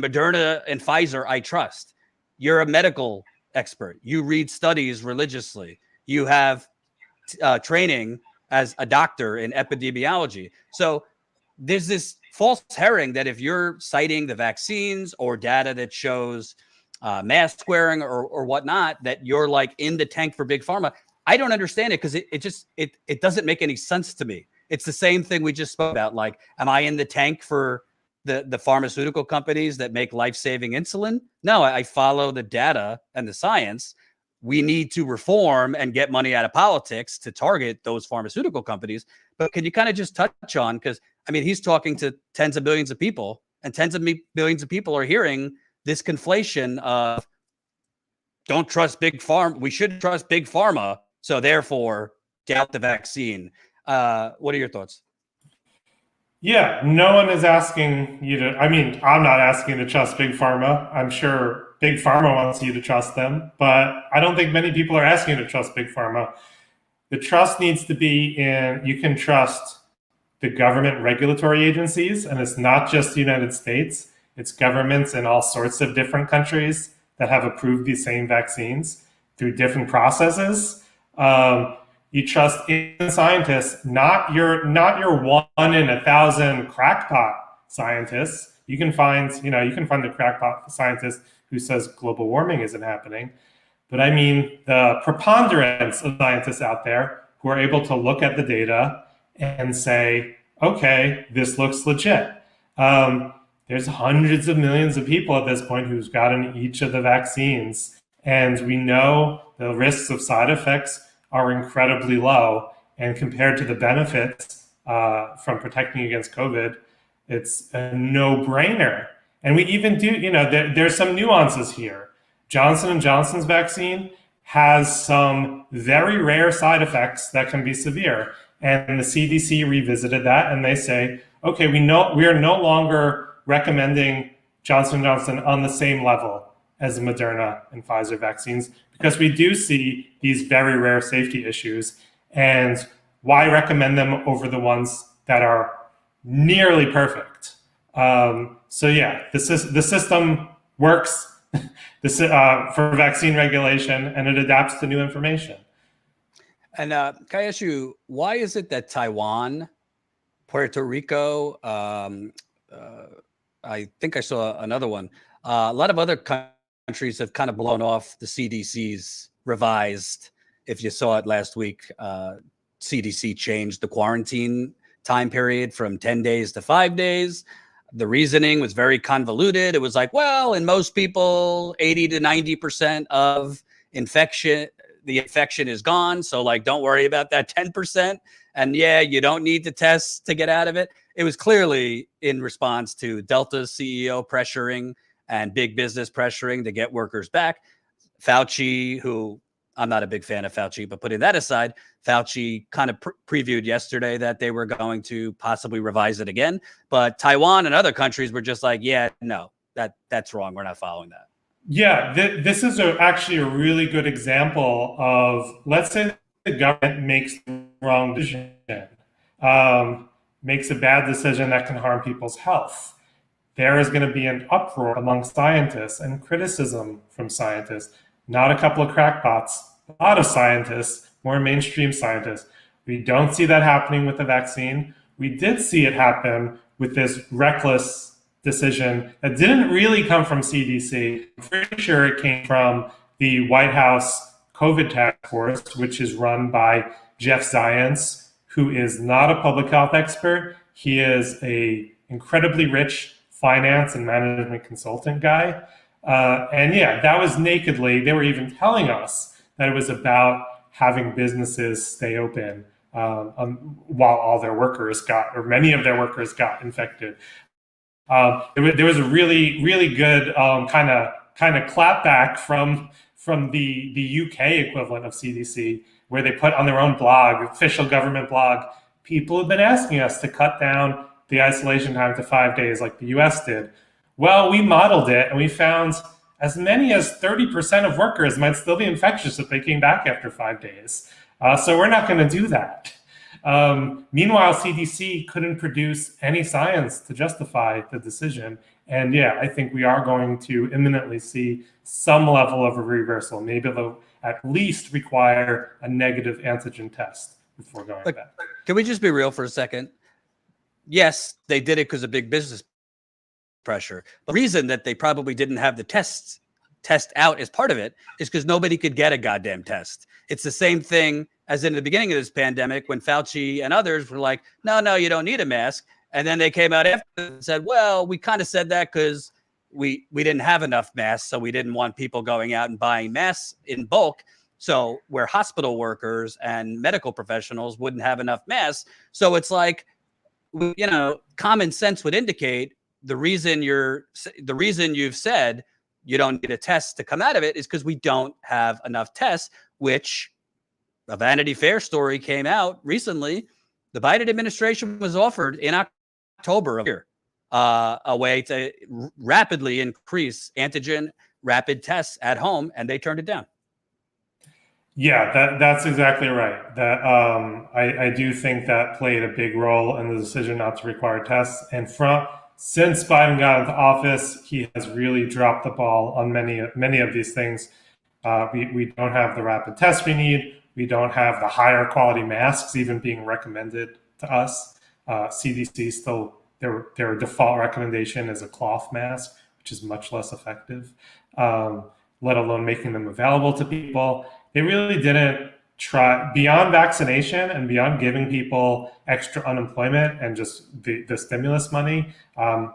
Moderna and Pfizer, I trust. You're a medical expert. You read studies religiously. You have training as a doctor in epidemiology. So there's this false herring that if you're citing the vaccines or data that shows mask wearing or whatnot, that you're like in the tank for Big Pharma. I don't understand it because it doesn't make any sense to me. It's the same thing we just spoke about. Like, am I in the tank for the pharmaceutical companies that make life-saving insulin? No, I follow the data and the science. We need to reform and get money out of politics to target those pharmaceutical companies. But can you kind of just touch on, because I mean, he's talking to tens of billions of people, and tens of billions of people are hearing this conflation of don't trust Big Pharma. We should trust Big Pharma. So therefore, doubt the vaccine. What are your thoughts? Yeah, no one is asking you to, I'm not asking to trust Big Pharma. I'm sure Big Pharma wants you to trust them, but I don't think many people are asking you to trust Big Pharma. The trust needs to be you can trust the government regulatory agencies, and it's not just the United States, it's governments in all sorts of different countries that have approved these same vaccines through different processes. You trust in scientists, not your 1 in 1,000 crackpot scientists. You can find the crackpot scientist who says global warming isn't happening. But I mean the preponderance of scientists out there who are able to look at the data and say, okay, this looks legit. There's hundreds of millions of people at this point who've gotten each of the vaccines. And we know the risks of side effects are incredibly low. And compared to the benefits from protecting against COVID, it's a no-brainer. And we even do, there's some nuances here. Johnson & Johnson's vaccine has some very rare side effects that can be severe. And the CDC revisited that and they say, okay, we are no longer recommending Johnson & Johnson on the same level as the Moderna and Pfizer vaccines because we do see these very rare safety issues. And why recommend them over the ones that are nearly perfect? So yeah, the system works for vaccine regulation and it adapts to new information. And can I ask you, why is it that Taiwan, Puerto Rico, I think I saw another one, a lot of other countries have kind of blown off the CDC's revised, if you saw it last week, CDC changed the quarantine time period from 10 days to 5 days. The reasoning was very convoluted. It was like, well, in most people, 80 to 90% of the infection is gone. So like, don't worry about that 10%. And yeah, you don't need to test to get out of it. It was clearly in response to Delta's CEO pressuring and big business pressuring to get workers back. Fauci, who I'm not a big fan of Fauci, but putting that aside, Fauci kind of previewed yesterday that they were going to possibly revise it again. But Taiwan and other countries were just like, yeah, no, that's wrong. We're not following that. Yeah, this is actually a really good example of, let's say the government makes the wrong decision, makes a bad decision that can harm people's health. There is going to be an uproar among scientists and criticism from scientists, not a couple of crackpots. A lot of scientists more mainstream scientists. We don't see that happening with the vaccine. We did see it happen with this reckless decision that didn't really come from CDC. I'm pretty sure it came from the White House COVID task force, which is run by Jeff Zients, who is not a public health expert. He is a incredibly rich finance and management consultant guy. And yeah, that was nakedly, they were even telling us that it was about having businesses stay open while all their workers got, or many of their workers got infected. There was a really, really good kind of clapback from the UK equivalent of CDC, where they put on their own blog, official government blog, people have been asking us to cut down the isolation time to 5 days like the US did. Well, we modeled it and we found as many as 30% of workers might still be infectious if they came back after 5 days. So we're not going to do that. Meanwhile, CDC couldn't produce any science to justify the decision. And yeah, I think we are going to imminently see some level of a reversal. Maybe they'll at least require a negative antigen test before going back. Can we just be real for a second? Yes, they did it because of big business pressure. The reason that they probably didn't have the test out as part of it is because nobody could get a goddamn test. It's the same thing as in the beginning of this pandemic when Fauci and others were like, no, you don't need a mask. And then they came out after and said, well, we kind of said that because we didn't have enough masks, so we didn't want people going out and buying masks in bulk. So where hospital workers and medical professionals wouldn't have enough masks. So it's like, you know, common sense would indicate the reason you've said you don't need a test to come out of it is because we don't have enough tests, which a Vanity Fair story came out recently. The Biden administration was offered in October of the year a way to rapidly increase antigen rapid tests at home, and they turned it down. Yeah, that's exactly right. That I do think that played a big role in the decision not to require tests. And since Biden got into office, he has really dropped the ball on many of these things. We don't have the rapid tests we need. We don't have the higher quality masks even being recommended to us. CDC still, their default recommendation is a cloth mask, which is much less effective, let alone making them available to people. They really didn't try, beyond vaccination and beyond giving people extra unemployment and just the stimulus money,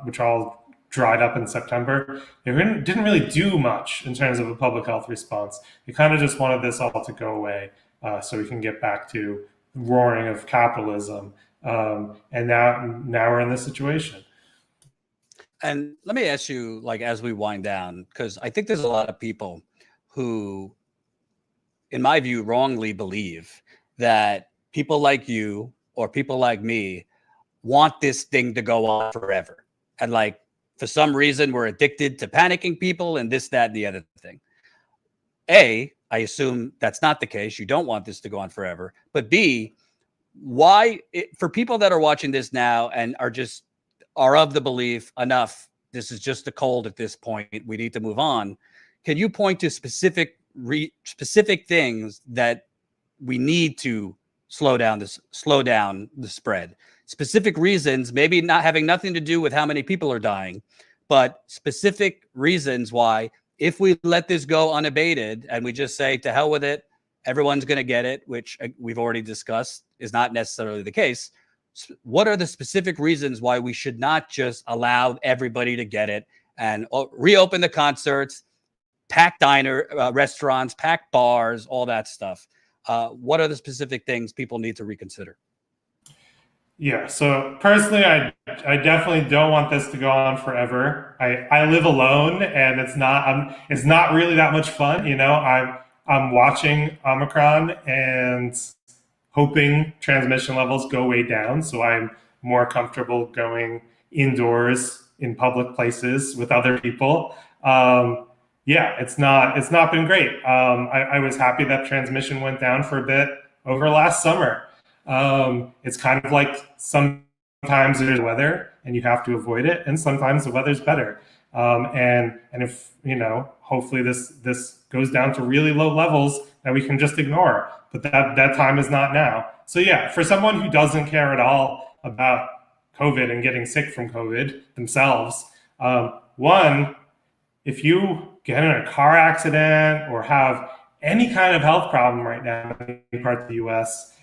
which all dried up in September. They didn't really do much in terms of a public health response. They kind of just wanted this all to go away so we can get back to roaring of capitalism. And now we're in this situation. And let me ask you, like, as we wind down, because I think there's a lot of people who, in my view, wrongly believe that people like you or people like me want this thing to go on forever. And like, for some reason, we're addicted to panicking people and this, that, and the other thing. A, I assume that's not the case. You don't want this to go on forever. But B, for people that are watching this now and are of the belief, enough, this is just a cold at this point, we need to move on. Can you point to specific things that we need to slow down the spread? Specific reasons, maybe not having nothing to do with how many people are dying, but specific reasons why, if we let this go unabated and we just say to hell with it, everyone's going to get it, which we've already discussed is not necessarily the case. What are the specific reasons why we should not just allow everybody to get it and reopen the concerts, pack restaurants, pack bars, all that stuff? What are the specific things people need to reconsider? Yeah, so personally, I definitely don't want this to go on forever. I live alone, and it's not really that much fun. You know, I'm watching Omicron and hoping transmission levels go way down, so I'm more comfortable going indoors in public places with other people. Yeah, it's not been great. I was happy that transmission went down for a bit over last summer. It's kind of like sometimes there's weather and you have to avoid it, and sometimes the weather's better. And if, you know, hopefully this goes down to really low levels that we can just ignore. But that time is not now. So yeah, for someone who doesn't care at all about COVID and getting sick from COVID themselves, one, if you get in a car accident or have any kind of health problem right now in any part of the US,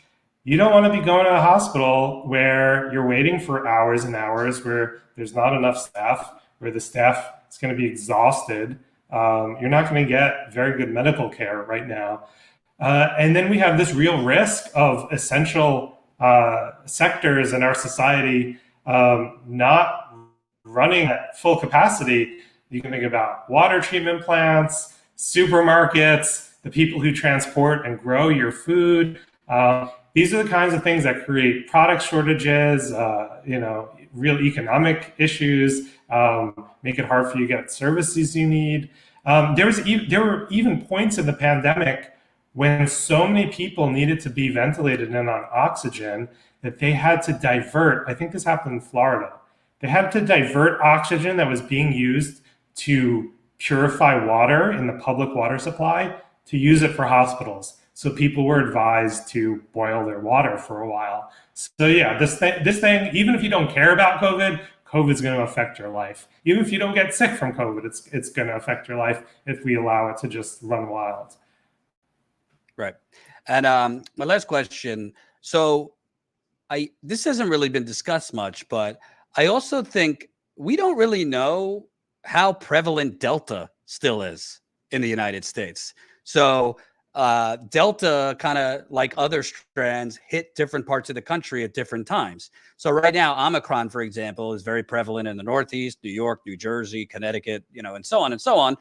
you don't want to be going to a hospital where you're waiting for hours and hours, where there's not enough staff, where the staff is going to be exhausted. You're not going to get very good medical care right now. And then we have this real risk of essential sectors in our society not running at full capacity. You can think about water treatment plants, supermarkets, the people who transport and grow your food. These are the kinds of things that create product shortages, real economic issues, make it hard for you to get services you need. There were even points in the pandemic when so many people needed to be ventilated and on oxygen that they had to divert. I think this happened in Florida. They had to divert oxygen that was being used to purify water in the public water supply to use it for hospitals. So people were advised to boil their water for a while. So yeah, this thing, even if you don't care about COVID, COVID's going to affect your life. Even if you don't get sick from COVID, it's going to affect your life if we allow it to just run wild. Right. And my last question. So this hasn't really been discussed much, but I also think we don't really know how prevalent Delta still is in the United States. So Delta, kind of like other strands, hit different parts of the country at different times. So right now, Omicron, for example, is very prevalent in the Northeast, New York, New Jersey, Connecticut, and so on and so on.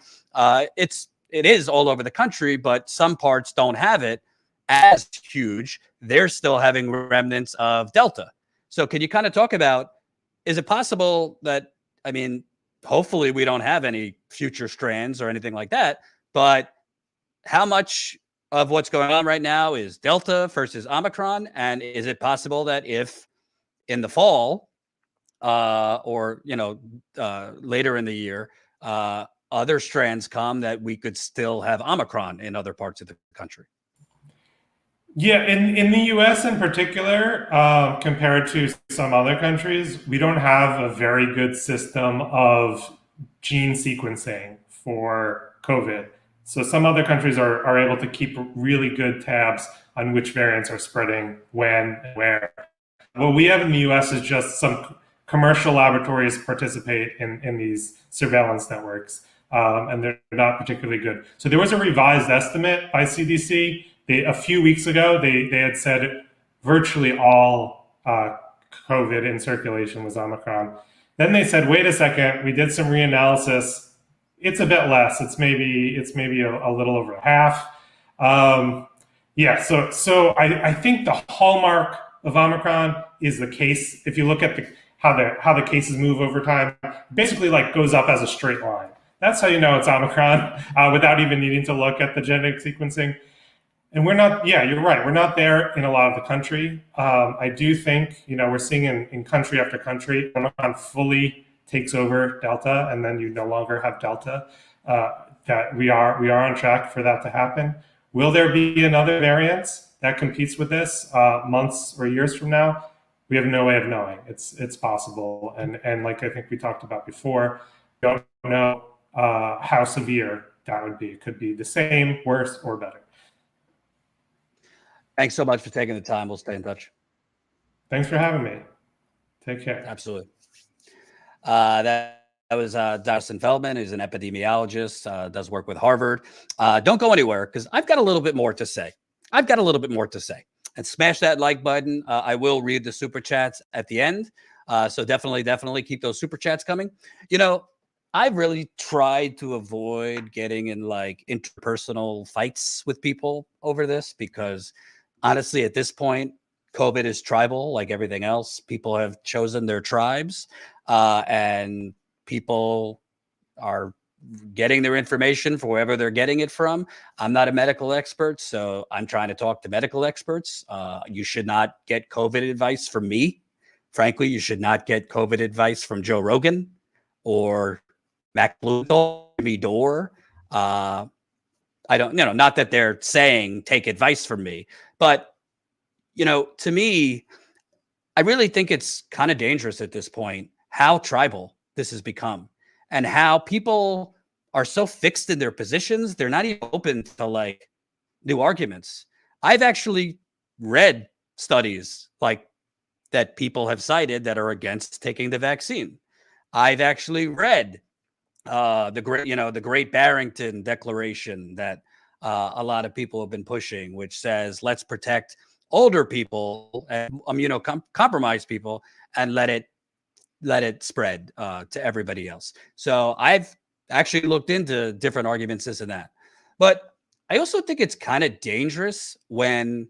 It is all over the country, but some parts don't have it as huge. They're still having remnants of Delta. So can you kind of talk about, is it possible that, hopefully we don't have any future strands or anything like that, but how much of what's going on right now is Delta versus Omicron? And is it possible that if in the fall or later in the year, other strands come, that we could still have Omicron in other parts of the country? Yeah, in the US in particular, compared to some other countries, we don't have a very good system of gene sequencing for COVID. So some other countries are able to keep really good tabs on which variants are spreading when and where. What we have in the US is just some commercial laboratories participate in these surveillance networks, and they're not particularly good. So there was a revised estimate by CDC. A few weeks ago, they had said virtually all COVID in circulation was Omicron. Then they said, wait a second, we did some reanalysis. It's a bit less. It's maybe a little over half. So I think the hallmark of Omicron is the case. If you look at how the cases move over time, basically like goes up as a straight line. That's how you know it's Omicron without even needing to look at the genetic sequencing. And we're not, you're right. We're not there in a lot of the country. I do think, we're seeing in country after country, Omicron fully takes over Delta, and then you no longer have Delta. That we are on track for that to happen. Will there be another variant that competes with this months or years from now? We have no way of knowing. It's possible, and like I think we talked about before, we don't know how severe that would be. It could be the same, worse, or better. Thanks so much for taking the time. We'll stay in touch. Thanks for having me. Take care. Absolutely. That was Dr. Feldman, who's an epidemiologist, does work with Harvard. Don't go anywhere, because I've got a little bit more to say. And smash that like button. I will read the super chats at the end. So definitely keep those super chats coming. I've really tried to avoid getting in like interpersonal fights with people over this, because honestly, at this point, COVID is tribal, like everything else. People have chosen their tribes, and people are getting their information from wherever they're getting it from. I'm not a medical expert, so I'm trying to talk to medical experts. You should not get COVID advice from me. Frankly, you should not get COVID advice from Joe Rogan or Mac Blumenthal, Jimmy Dore. I don't, not that they're saying take advice from me, but, to me, I really think it's kind of dangerous at this point how tribal this has become and how people are so fixed in their positions. They're not even open to like new arguments. I've actually read studies like that people have cited that are against taking the vaccine. I've actually read the Great Barrington Declaration that a lot of people have been pushing, which says let's protect older people and immunocompromised people and let it spread to everybody else. So I've actually looked into different arguments, this and that. But I also think it's kind of dangerous when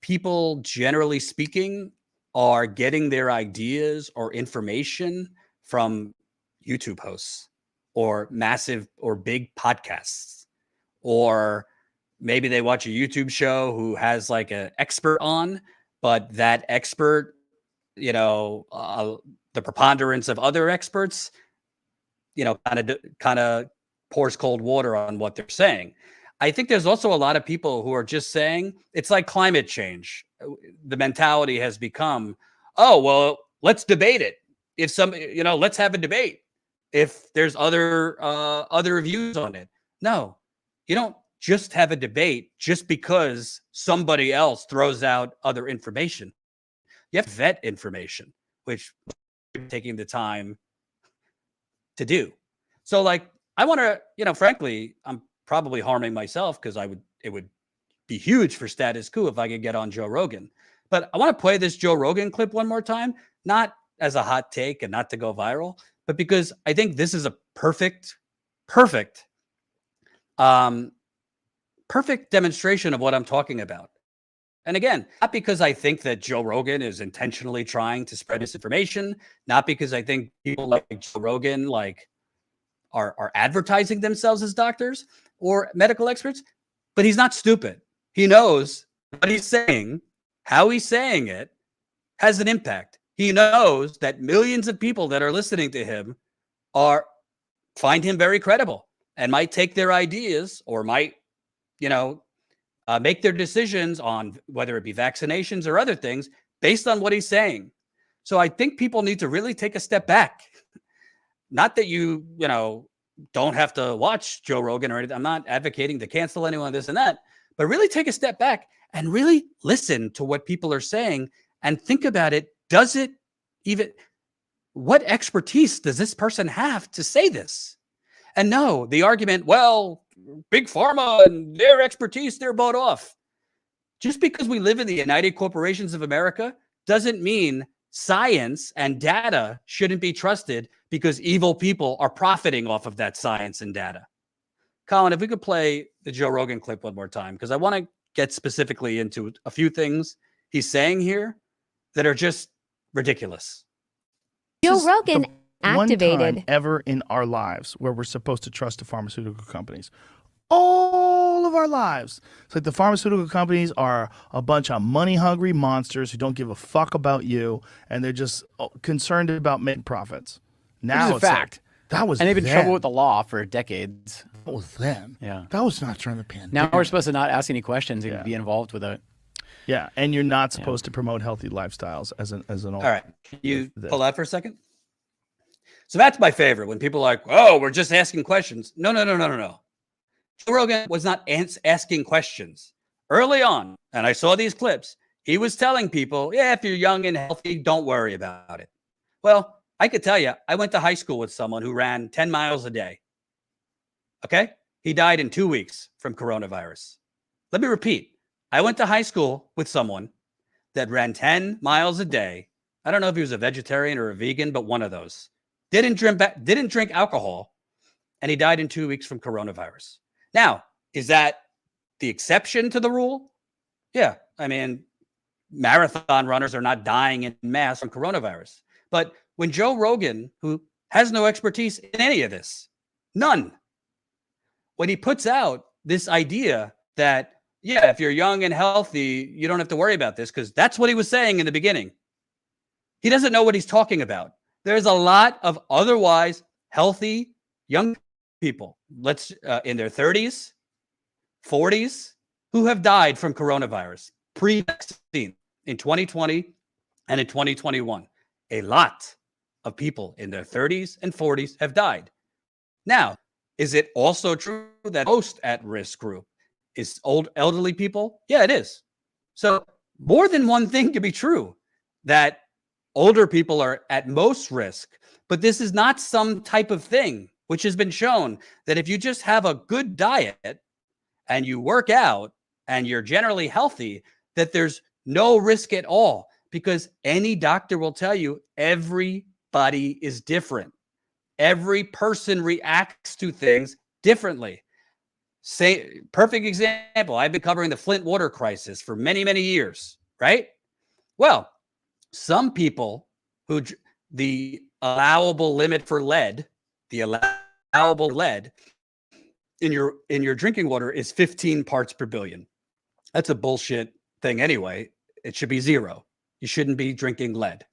people, generally speaking, are getting their ideas or information from YouTube hosts or massive or big podcasts, or maybe they watch a YouTube show who has like an expert on, but that expert, the preponderance of other experts, kind of pours cold water on what they're saying. I think there's also a lot of people who are just saying it's like climate change. The mentality has become, oh, well, let's debate it. If let's have a debate. If there's other views on it. No, you don't just have a debate just because somebody else throws out other information. You have to vet information, which I'm taking the time to do. So like, I want to, frankly, I'm probably harming myself because it would be huge for Status Coup if I could get on Joe Rogan. But I want to play this Joe Rogan clip one more time, not as a hot take and not to go viral, but because I think this is a perfect demonstration of what I'm talking about. And again, not because I think that Joe Rogan is intentionally trying to spread misinformation, not because I think people like Joe Rogan are advertising themselves as doctors or medical experts, but he's not stupid. He knows what he's saying, how he's saying it has an impact. He knows that millions of people that are listening to him find him very credible and might take their ideas or might, make their decisions on whether it be vaccinations or other things based on what he's saying. So I think people need to really take a step back. Not that you don't have to watch Joe Rogan or anything. I'm not advocating to cancel anyone, this and that, but really take a step back and really listen to what people are saying and think about it. What expertise does this person have to say this? And no, the argument, well, Big Pharma and their expertise, they're bought off. Just because we live in the United Corporations of America doesn't mean science and data shouldn't be trusted because evil people are profiting off of that science and data. Colin, if we could play the Joe Rogan clip one more time, because I want to get specifically into a few things he's saying here that are just ridiculous. Joe Rogan activated. One time ever in our lives where we're supposed to trust the pharmaceutical companies. All of our lives. It's like the pharmaceutical companies are a bunch of money-hungry monsters who don't give a fuck about you, and they're just concerned about making profits. Now it's a fact. That was and they've been in then. trouble with the law for decades. That was then. Yeah. That was not during the pandemic. Now we're supposed to not ask any questions and be involved with it. Yeah, and you're not supposed to promote healthy lifestyles as an All right. Can you pull that for a second? So that's my favorite, when people are like, oh, we're just asking questions. No. Joe Rogan was not asking questions. Early on, and I saw these clips, he was telling people, if you're young and healthy, don't worry about it. Well, I could tell you, I went to high school with someone who ran 10 miles a day. Okay? He died in 2 weeks from coronavirus. Let me repeat. I went to high school with someone that ran 10 miles a day. I don't know if he was a vegetarian or a vegan, but one of those. Didn't drink alcohol, and he died in 2 weeks from coronavirus. Now, is that the exception to the rule? Yeah. I mean, marathon runners are not dying in mass from coronavirus. But when Joe Rogan, who has no expertise in any of this, none, when he puts out this idea that, if you're young and healthy, you don't have to worry about this, because that's what he was saying in the beginning. He doesn't know what he's talking about. There's a lot of otherwise healthy young people in their 30s, 40s, who have died from coronavirus pre-vaccine in 2020 and in 2021. A lot of people in their 30s and 40s have died. Now, is it also true that most at-risk group is old elderly people? Yeah, it is. So more than one thing can be true, that older people are at most risk, but this is not some type of thing which has been shown that if you just have a good diet and you work out and you're generally healthy, that there's no risk at all, because any doctor will tell you everybody is different. Every person reacts to things differently. Say, perfect example, I've been covering the Flint water crisis for many, many years, right? Well, some people who the allowable limit for lead, the allowable lead in your drinking water is 15 parts per billion. That's a bullshit thing anyway. It should be 0. You shouldn't be drinking lead.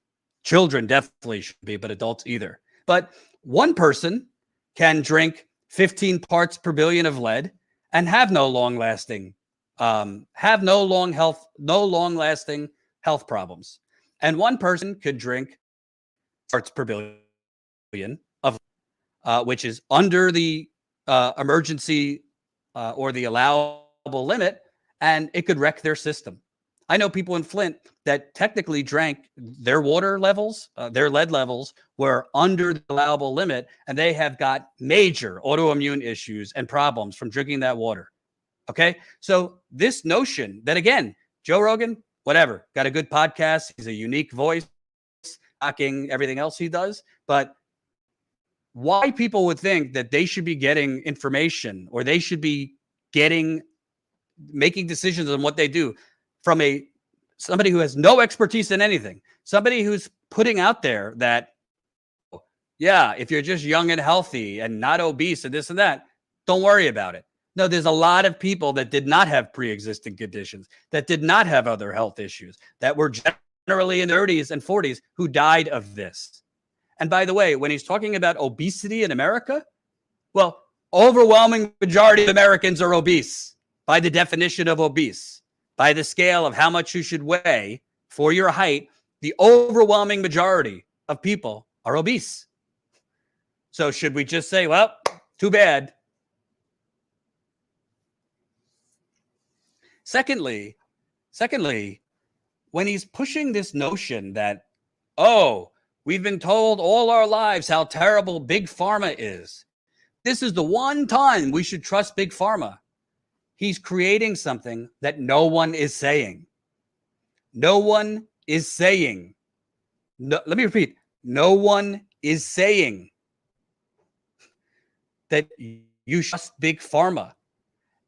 Children definitely should be, but adults either. But one person can drink 15 parts per billion of lead and have no long-lasting health problems. And one person could drink parts per billion of, which is under the emergency or the allowable limit, and it could wreck their system. I know people in Flint that technically drank their water levels, their lead levels were under the allowable limit, and they have got major autoimmune issues and problems from drinking that water. Okay. So this notion that, again, Joe Rogan, whatever, got a good podcast. He's a unique voice, knocking everything else he does. But why people would think that they should be getting information or they should be making decisions on what they do from somebody who has no expertise in anything, somebody who's putting out there that, yeah, if you're just young and healthy and not obese and this and that, don't worry about it. No, there's a lot of people that did not have pre-existing conditions, that did not have other health issues, that were generally in their 30s and 40s who died of this. And by the way, when he's talking about obesity in America, well, overwhelming majority of Americans are obese by the definition of obese. By the scale of how much you should weigh for your height, the overwhelming majority of people are obese. So should we just say, well, too bad? Secondly, when he's pushing this notion that, oh, we've been told all our lives how terrible Big Pharma is. This is the one time we should trust Big Pharma. He's creating something that no one is saying. No one is saying. No, let me repeat. No one is saying that you trust Big Pharma.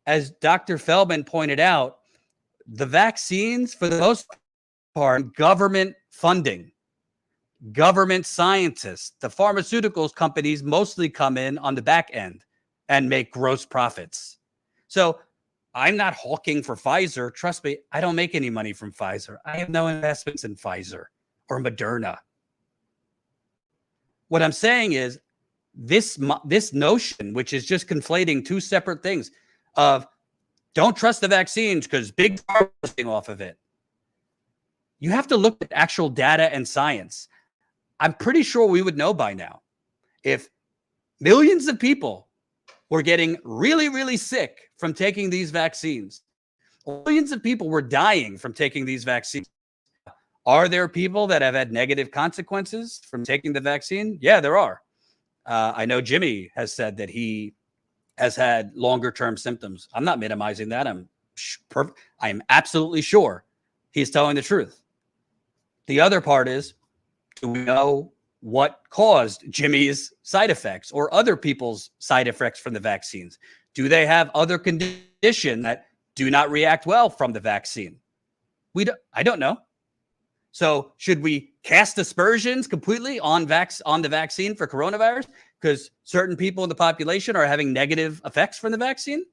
As Dr. Feldman pointed out, the vaccines, for the most part, government funding, government scientists, the pharmaceuticals companies mostly come in on the back end and make gross profits. So I'm not hawking for Pfizer. Trust me, I don't make any money from Pfizer. I have no investments in Pfizer or Moderna. What I'm saying is this notion, which is just conflating two separate things of don't trust the vaccines because Big Pharma is getting off of it. You have to look at actual data and science. I'm pretty sure we would know by now if millions of people were getting really, really sick from taking these vaccines. Millions of people were dying from taking these vaccines. Are there people that have had negative consequences from taking the vaccine? Yeah, there are. I know Jimmy has said that he has had longer term symptoms. I'm not minimizing that. I'm absolutely sure he's telling the truth. The other part is, do we know what caused Jimmy's side effects or other people's side effects from the vaccines? Do they have other conditions that do not react well from the vaccine? I don't know. So should we cast aspersions completely on the vaccine for coronavirus because certain people in the population are having negative effects from the vaccine?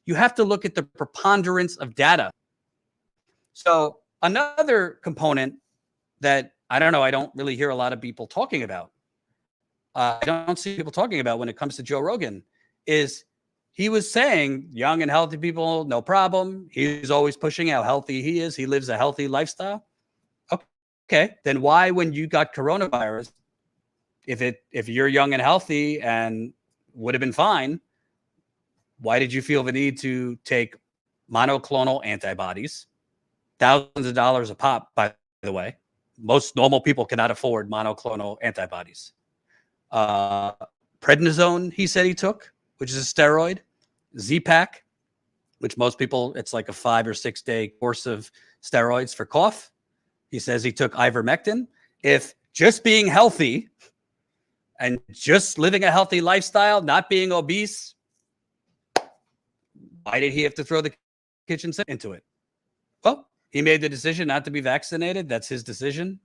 You have to look at the preponderance of data. So another component that I don't really hear a lot of people talking about. I don't see people talking about when it comes to Joe Rogan is he was saying young and healthy people, no problem. He's always pushing how healthy he is. He lives a healthy lifestyle. Okay, then why, when you got coronavirus, if you're young and healthy and would have been fine, why did you feel the need to take monoclonal antibodies, thousands of dollars a pop, by the way? Most normal people cannot afford monoclonal antibodies. Prednisone, he said he took, which is a steroid. Z-Pak, which most people, it's like a 5 or 6 day course of steroids for cough. He says he took ivermectin. If just being healthy and just living a healthy lifestyle, not being obese, why did he have to throw the kitchen sink into it? Well, he made the decision not to be vaccinated. That's his decision.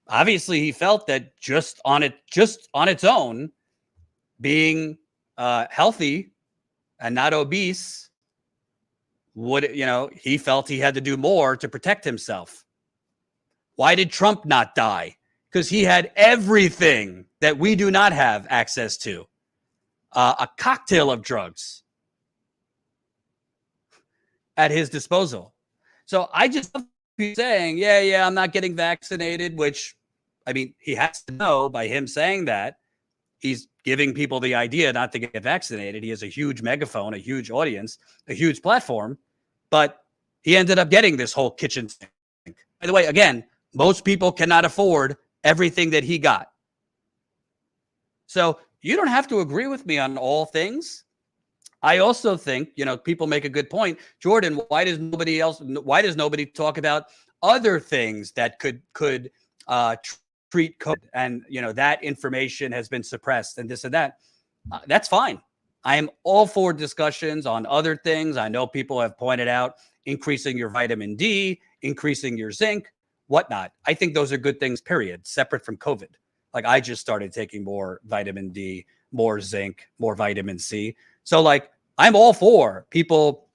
Obviously, he felt that just on its own, being healthy and not obese would, he felt he had to do more to protect himself. Why did Trump not die? Because he had everything that we do not have access to. A cocktail of drugs at his disposal. So I just be saying, yeah, I'm not getting vaccinated, which, I mean, he has to know by him saying that, he's giving people the idea not to get vaccinated. He has a huge megaphone, a huge audience, a huge platform, but he ended up getting this whole kitchen sink. By the way, again, most people cannot afford everything that he got. So you don't have to agree with me on all things. I also think, people make a good point. Jordan, why does nobody talk about other things that could treat COVID? And, that information has been suppressed and this and that. That's fine. I am all for discussions on other things. I know people have pointed out increasing your vitamin D, increasing your zinc, whatnot. I think those are good things, period, separate from COVID. Like, I just started taking more vitamin D, more zinc, more vitamin C. So, I'm all for people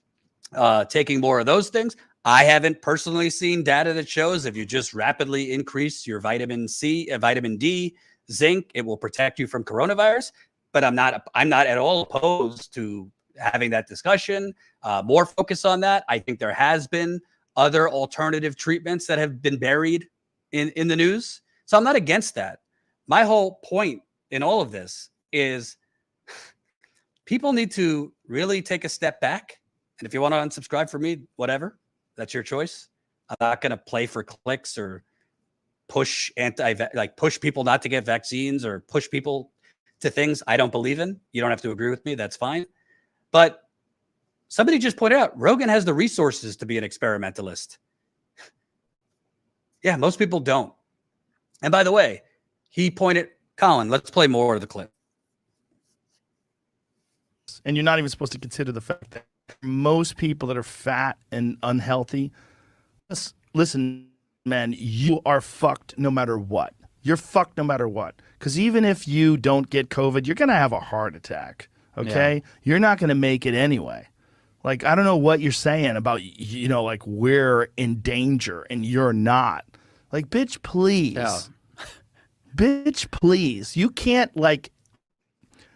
taking more of those things. I haven't personally seen data that shows if you just rapidly increase your vitamin C, vitamin D, zinc, it will protect you from coronavirus. But I'm not at all opposed to having that discussion. More focus on that. I think there has been other alternative treatments that have been buried in the news. So I'm not against that. My whole point in all of this is people need to really take a step back. And if you want to unsubscribe from me, whatever, that's your choice. I'm not going to play for clicks or push people not to get vaccines or push people to things I don't believe in. You don't have to agree with me. That's fine. But somebody just pointed out, Rogan has the resources to be an experimentalist. Yeah, most people don't. And by the way, Colin, let's play more of the clip. And you're not even supposed to consider the fact that most people that are fat and unhealthy, listen, man, you are fucked no matter what. You're fucked no matter what. Because even if you don't get COVID, you're going to have a heart attack, okay? Yeah. You're not going to make it anyway. I don't know what you're saying about, we're in danger and you're not. Bitch, please. Yeah. Bitch, please. You can't,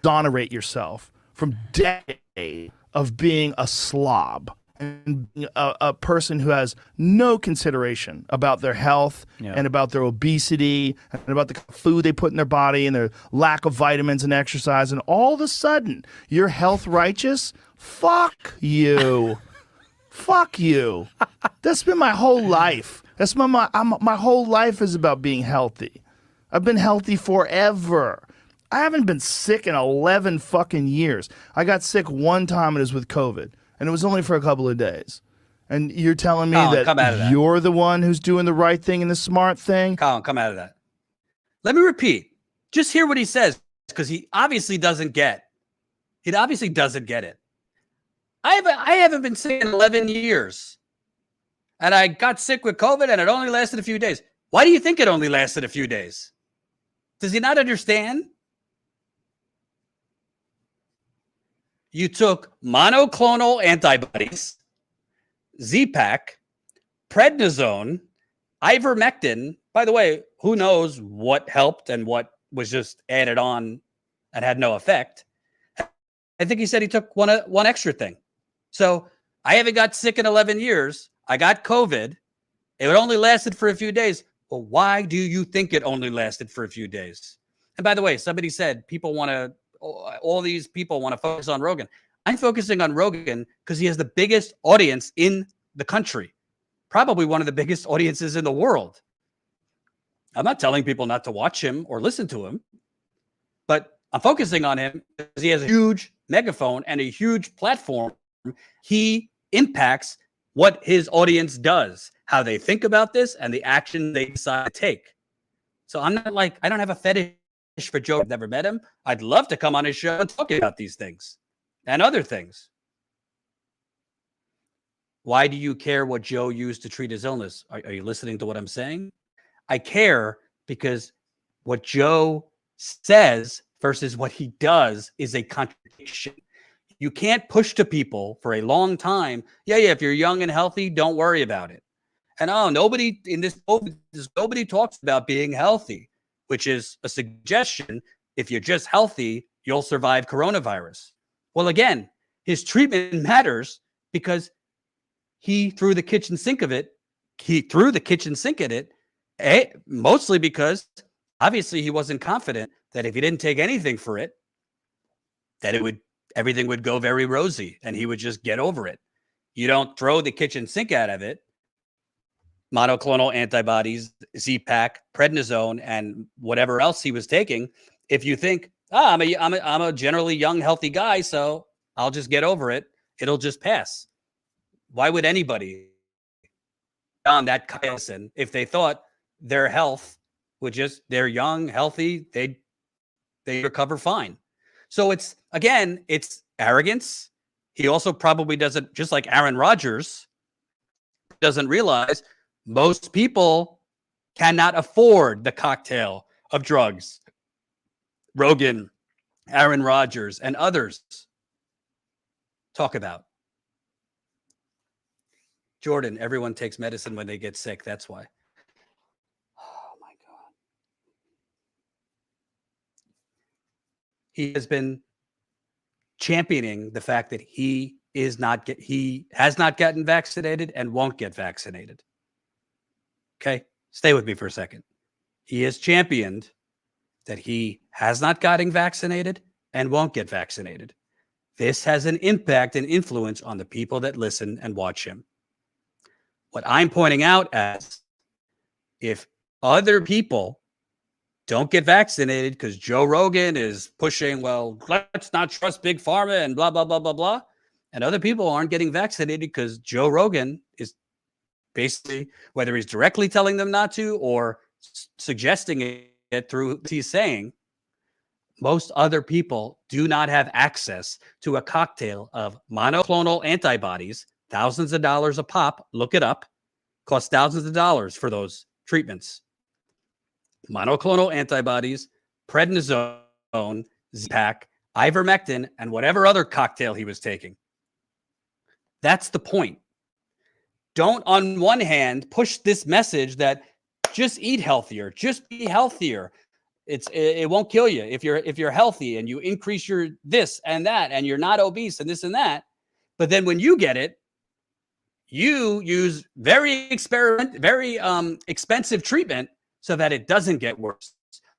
exonerate yourself from decades of being a slob and a person who has no consideration about their health and about their obesity and about the food they put in their body and their lack of vitamins and exercise. And all of a sudden, you're health righteous? Fuck you. Fuck you. That's been my whole life. That's my whole life is about being healthy. I've been healthy forever. I haven't been sick in 11 fucking years. I got sick one time and it was with COVID. And it was only for a couple of days. And you're telling me that you're the one who's doing the right thing and the smart thing? Colin, come out of that. Let me repeat. Just hear what he says, because he obviously doesn't get. He obviously doesn't get it. I haven't been sick in 11 years. And I got sick with COVID and it only lasted a few days. Why do you think it only lasted a few days? Does he not understand? You took monoclonal antibodies, Z-Pak, prednisone, ivermectin. By the way, who knows what helped and what was just added on and had no effect. I think he said he took one extra thing. So I haven't got sick in 11 years. I got COVID. It only lasted for a few days. Well, why do you think it only lasted for a few days? And by the way, somebody said all these people want to focus on Rogan. I'm focusing on Rogan because he has the biggest audience in the country, probably one of the biggest audiences in the world. I'm not telling people not to watch him or listen to him, but I'm focusing on him because he has a huge megaphone and a huge platform. He impacts what his audience does, how they think about this, and the action they decide to take. So I'm not like, I don't have a fetish for Joe. I've never met him. I'd love to come on his show and talk about these things and other things. Why do you care what Joe used to treat his illness? Are you listening to what I'm saying? I care because what Joe says versus what he does is a contradiction. You can't push to people for a long time. Yeah, if you're young and healthy, don't worry about it. And nobody in this nobody talks about being healthy, which is a suggestion. If you're just healthy, you'll survive coronavirus. Well, again, his treatment matters because he threw the kitchen sink at it, mostly because obviously he wasn't confident that if he didn't take anything for it, that everything would go very rosy and he would just get over it. You don't throw the kitchen sink out of it. Monoclonal antibodies, Z-Pak, prednisone, and whatever else he was taking. If you think, I'm a generally young, healthy guy, so I'll just get over it. It'll just pass. Why would anybody on that comparison, if they thought their health would they're young, healthy, they recover fine? So it's arrogance. He also probably doesn't, just like Aaron Rodgers, doesn't realize most people cannot afford the cocktail of drugs Rogan, Aaron Rodgers, and others talk about. Jordan, everyone takes medicine when they get sick. That's why. Oh, my God. He has been championing the fact that he has not gotten vaccinated and won't get vaccinated. Okay, stay with me for a second. He has championed that he has not gotten vaccinated and won't get vaccinated. This has an impact and influence on the people that listen and watch him. What I'm pointing out as, if other people don't get vaccinated because Joe Rogan is pushing, well, let's not trust big pharma and blah, blah, blah, blah, blah, and other people aren't getting vaccinated because Joe Rogan is basically, whether he's directly telling them not to or suggesting it through what he's saying, most other people do not have access to a cocktail of monoclonal antibodies, thousands of dollars a pop. Look it up. Costs thousands of dollars for those treatments. Monoclonal antibodies, prednisone, Z-Pak, ivermectin, and whatever other cocktail he was taking. That's the point. Don't, on one hand, push this message that just eat healthier, just be healthier. It won't kill you if you're healthy and you increase your this and that and you're not obese and this and that. But then when you get it, you use very expensive treatment so that it doesn't get worse.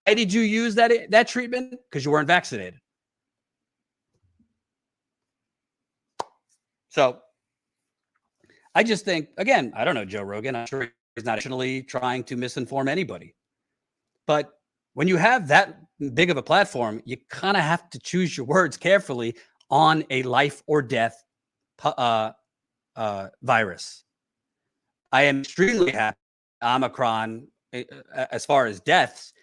Why did you use that treatment? Because you weren't vaccinated. So I just think, again, I don't know Joe Rogan. I'm sure he's not actually trying to misinform anybody. But when you have that big of a platform, you kind of have to choose your words carefully on a life or death virus. I am extremely happy Omicron, as far as deaths,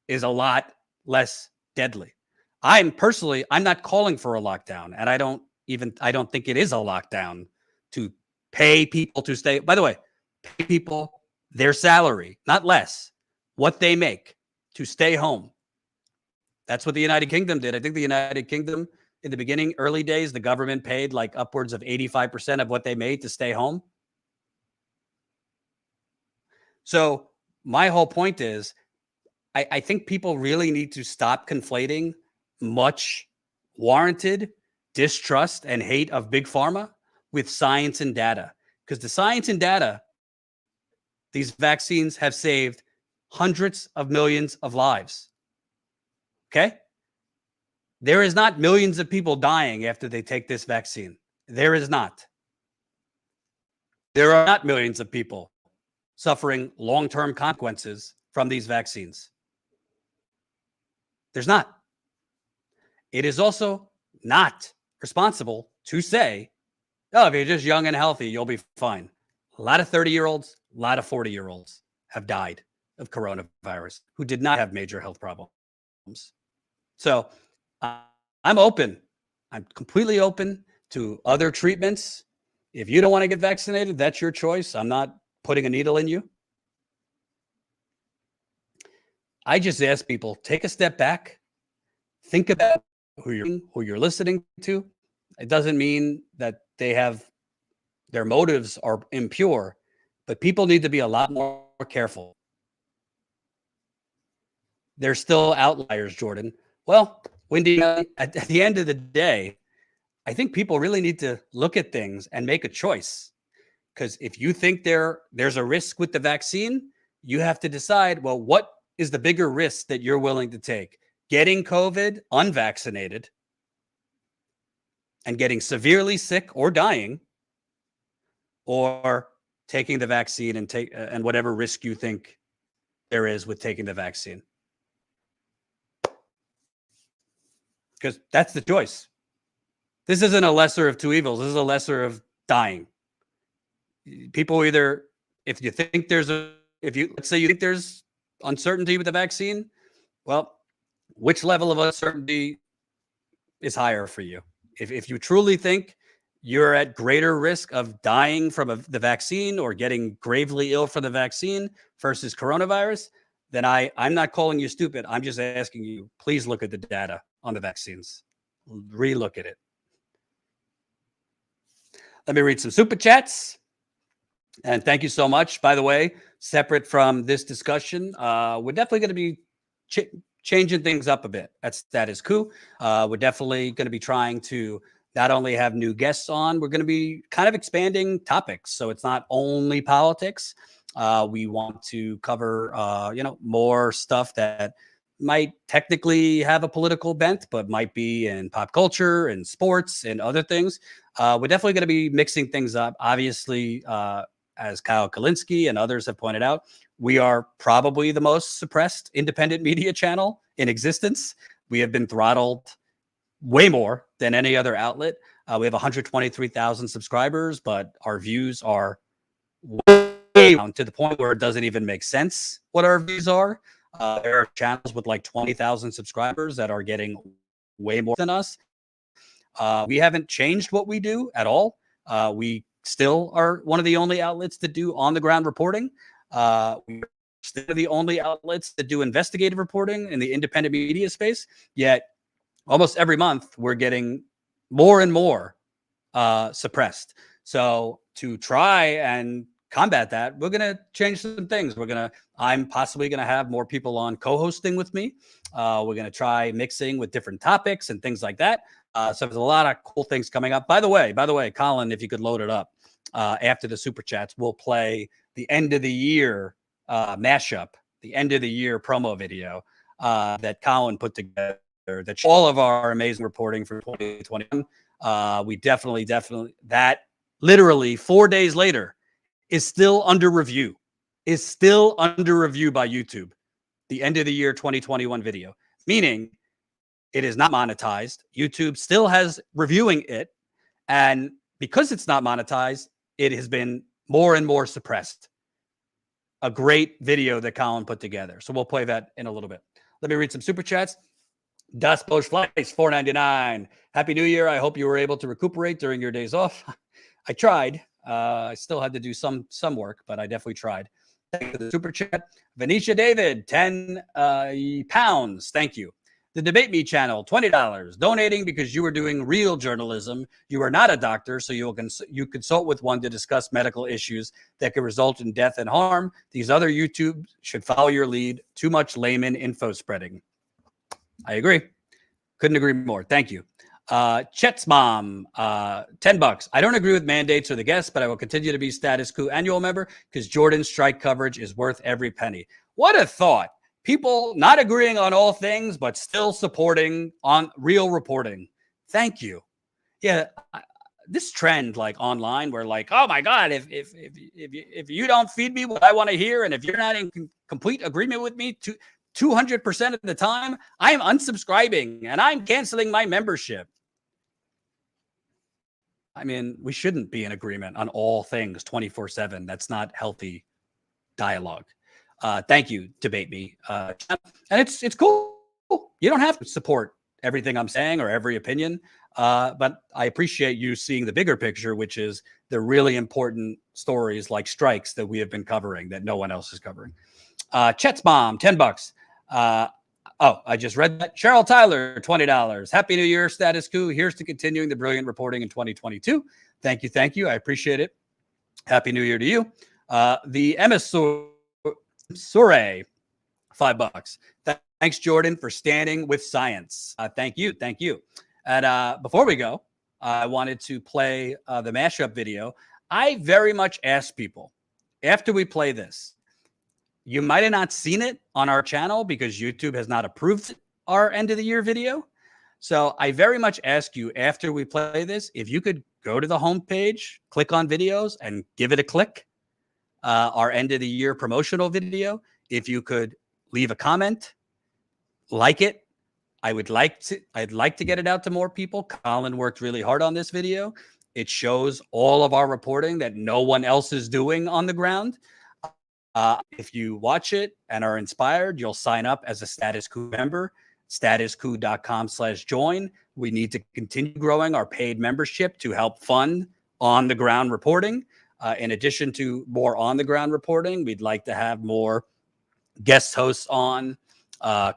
is a lot less deadly. I'm not calling for a lockdown, and I don't think it is a lockdown to pay people to stay. By the way, pay people their salary, not less, what they make, to stay home. That's what the United Kingdom did. I think the United Kingdom, in the beginning, early days, the government paid like upwards of 85% of what they made to stay home. So my whole point is, I think people really need to stop conflating much warranted distrust and hate of big pharma with science and data. Because the science and data, these vaccines have saved hundreds of millions of lives. Okay? There is not millions of people dying after they take this vaccine. There is not. There are not millions of people suffering long-term consequences from these vaccines. There's not. It is also not responsible to say, oh, if you're just young and healthy, you'll be fine. A lot of 30-year-olds, a lot of 40-year-olds have died of coronavirus who did not have major health problems. So I'm open. I'm completely open to other treatments. If you don't want to get vaccinated, that's your choice. I'm not putting a needle in you. I just ask people, take a step back, think about who you're listening to. It doesn't mean that their motives are impure, but people need to be a lot more careful. There's still outliers, Jordan. Well, Wendy, at the end of the day, I think people really need to look at things and make a choice. Because if you think there's a risk with the vaccine, you have to decide, well, what is the bigger risk that you're willing to take? Getting COVID unvaccinated and getting severely sick or dying, or taking the vaccine and whatever risk you think there is with taking the vaccine. Because that's the choice. This isn't a lesser of two evils. This is a lesser of dying. People either, let's say you think there's uncertainty with the vaccine, well, which level of uncertainty is higher for you? If you truly think you're at greater risk of dying from the vaccine or getting gravely ill from the vaccine versus coronavirus, then I'm not calling you stupid. I'm just asking you, please look at the data on the vaccines. Relook at it. Let me read some super chats. And thank you so much. By the way, separate from this discussion, we're definitely going to be changing things up a bit at Status Coup. We're definitely going to be trying to not only have new guests on, we're going to be kind of expanding topics. So it's not only politics. We want to cover, more stuff that might technically have a political bent, but might be in pop culture and sports and other things. We're definitely going to be mixing things up. Obviously, as Kyle Kalinske and others have pointed out, we are probably the most suppressed independent media channel in existence. We have been throttled way more than any other outlet. We have 123,000 subscribers, but our views are way down to the point where it doesn't even make sense what our views are. There are channels with like 20,000 subscribers that are getting way more than us. We haven't changed what we do at all. We still are one of the only outlets that do on-the-ground reporting. We're still the only outlets that do investigative reporting in the independent media space. Yet almost every month, we're getting more and more suppressed. So to try and combat that, we're going to change some things. I'm possibly going to have more people on co-hosting with me. We're going to try mixing with different topics and things like that. So there's a lot of cool things coming up. By the way, Colin, if you could load it up after the super chats, we'll play the end of the year mashup, the end of the year promo video that Colin put together. That all of our amazing reporting for 2021. We definitely that literally 4 days later is still under review. By YouTube. The end of the year 2021 video, meaning it is not monetized. YouTube still has reviewing it. And because it's not monetized, it has been more and more suppressed. A great video that Colin put together. So we'll play that in a little bit. Let me read some super chats. Das Bosch Flights, $4.99. Happy New Year. I hope you were able to recuperate during your days off. I tried. I still had to do some work, but I definitely tried. Thank you for the super chat. Venetia David, 10 pounds. Thank you. The Debate Me channel, $20. Donating because you are doing real journalism. You are not a doctor, so you consult with one to discuss medical issues that could result in death and harm. These other YouTube should follow your lead. Too much layman info spreading. I agree. Couldn't agree more. Thank you. Chet's mom, $10. I don't agree with mandates or the guests, but I will continue to be Status Coup annual member because Jordan's strike coverage is worth every penny. What a thought. People not agreeing on all things, but still supporting on real reporting. Thank you. Yeah, this trend like online where like, oh my God, if you don't feed me what I want to hear, and if you're not in complete agreement with me 200% of the time, I am unsubscribing and I'm canceling my membership. I mean, we shouldn't be in agreement on all things 24/7. That's not healthy dialogue. Thank you, Debate Me. And it's cool. You don't have to support everything I'm saying or every opinion. But I appreciate you seeing the bigger picture, which is the really important stories like strikes that we have been covering that no one else is covering. Chet's mom, $10. I just read that. Cheryl Tyler, $20. Happy New Year, Status Coup. Here's to continuing the brilliant reporting in 2022. Thank you. Thank you. I appreciate it. Happy New Year to you. The emissary, $5. Thanks, Jordan, for standing with science. Thank you. Thank you. And before we go, I wanted to play the mashup video. I very much ask people, after we play this, you might have not seen it on our channel because YouTube has not approved our end of the year video. So I very much ask you after we play this, if you could go to the homepage, click on videos and give it a click. Our end of the year promotional video. If you could leave a comment, like it. I'd like to get it out to more people. Colin worked really hard on this video. It shows all of our reporting that no one else is doing on the ground. If you watch it and are inspired, you'll sign up as a Status Coup member, statuscoup.com/join. We need to continue growing our paid membership to help fund on the ground reporting. In addition to more on the ground reporting, we'd like to have more guest hosts on,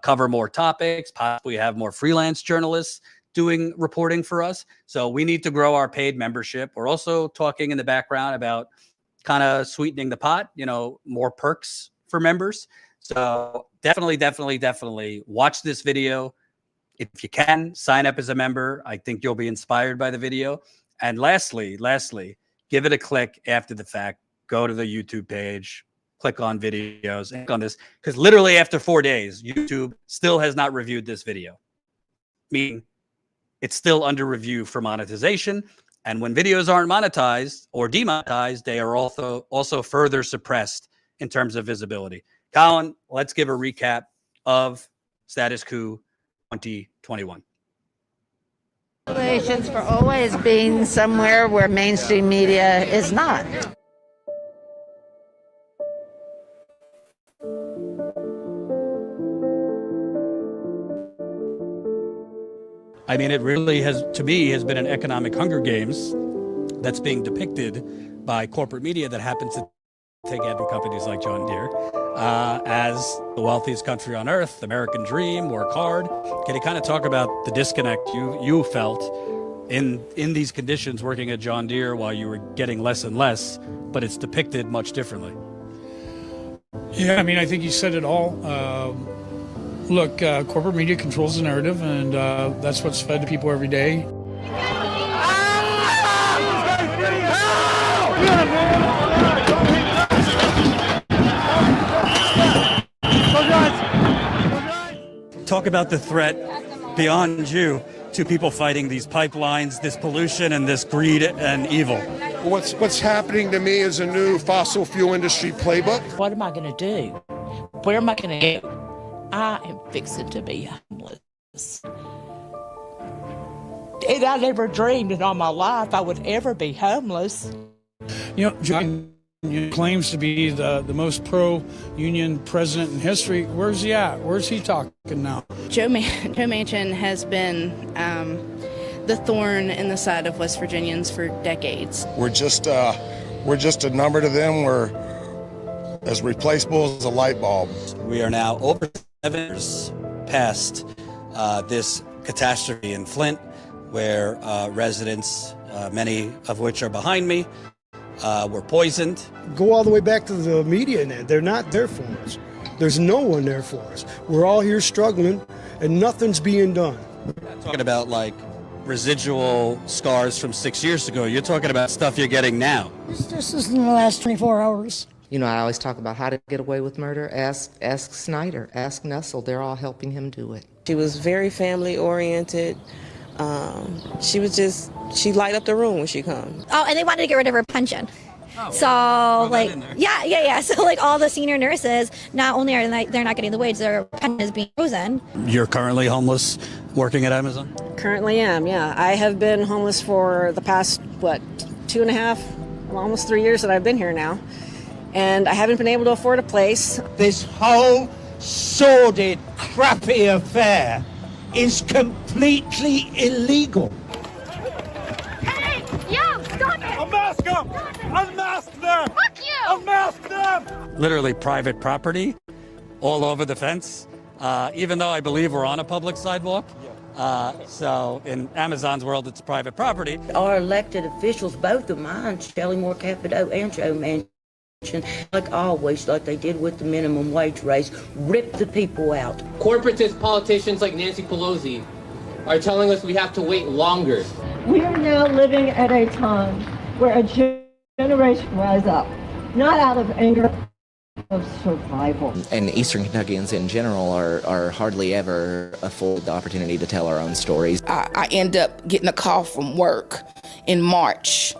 cover more topics, possibly have more freelance journalists doing reporting for us. So we need to grow our paid membership. We're also talking in the background about kind of sweetening the pot, more perks for members. So definitely watch this video. If you can, sign up as a member. I think you'll be inspired by the video. And lastly, give it a click after the fact. Go to the YouTube page, click on videos, and click on this. Because literally after 4 days, YouTube still has not reviewed this video. Meaning it's still under review for monetization. And when videos aren't monetized or demonetized, they are also further suppressed in terms of visibility. Colin, let's give a recap of Status Coup 2021. Congratulations for always being somewhere where mainstream media is not. I mean, it really has, to me, has been an economic Hunger Games that's being depicted by corporate media that happens to take admin companies like John Deere as the wealthiest country on earth, American dream, work hard. Can you kind of talk about the disconnect you felt in these conditions working at John Deere while you were getting less and less, but it's depicted much differently? Yeah, I mean, I think you said it all. Look, corporate media controls the narrative, and that's what's fed to people every day. Talk about the threat beyond you to people fighting these pipelines, this pollution, and this greed and evil. What's happening to me is a new fossil fuel industry playbook. What am I going to do? Where am I going to go? I am fixing to be homeless. And I never dreamed in all my life I would ever be homeless. John claims to be the most pro-union president in history. Where's he at? Where's he talking now? Joe Manchin has been the thorn in the side of West Virginians for decades. We're just a number to them. We're as replaceable as a light bulb. We are now over 7 years past this catastrophe in Flint, where residents, many of which are behind me, were poisoned. Go all the way back to the media and they're not there for us. There's no one there for us. We're all here struggling and nothing's being done. I'm talking about like residual scars from 6 years ago. You're talking about stuff you're getting now. This is in the last 24 hours. You know, I always talk about how to get away with murder. Ask Snyder, ask Nussel. They're all helping him do it. She was very family oriented. She light up the room when she comes. Oh, and they wanted to get rid of her pension. So like, yeah. So like all the senior nurses, not only are they're not getting the wage, their pension is being frozen. You're currently homeless, working at Amazon? Currently am, yeah. I have been homeless for the past, 2.5, almost 3 years that I've been here now. And I haven't been able to afford a place. This whole sordid, crappy affair is completely illegal. Hey, yo, stop it! Unmask them! Unmask them! Fuck you! Unmask them! Literally private property all over the fence, even though I believe we're on a public sidewalk. So in Amazon's world, it's private property. Our elected officials, both of mine, Shelley Moore Capito and Joe Manchin, like always, like they did with the minimum wage raise, rip the people out. Corporatist politicians like Nancy Pelosi are telling us we have to wait longer. We are now living at a time where a generation rise up, not out of anger, of survival. And Eastern Kentuckians in general are hardly ever afforded the opportunity to tell our own stories. I end up getting a call from work in March,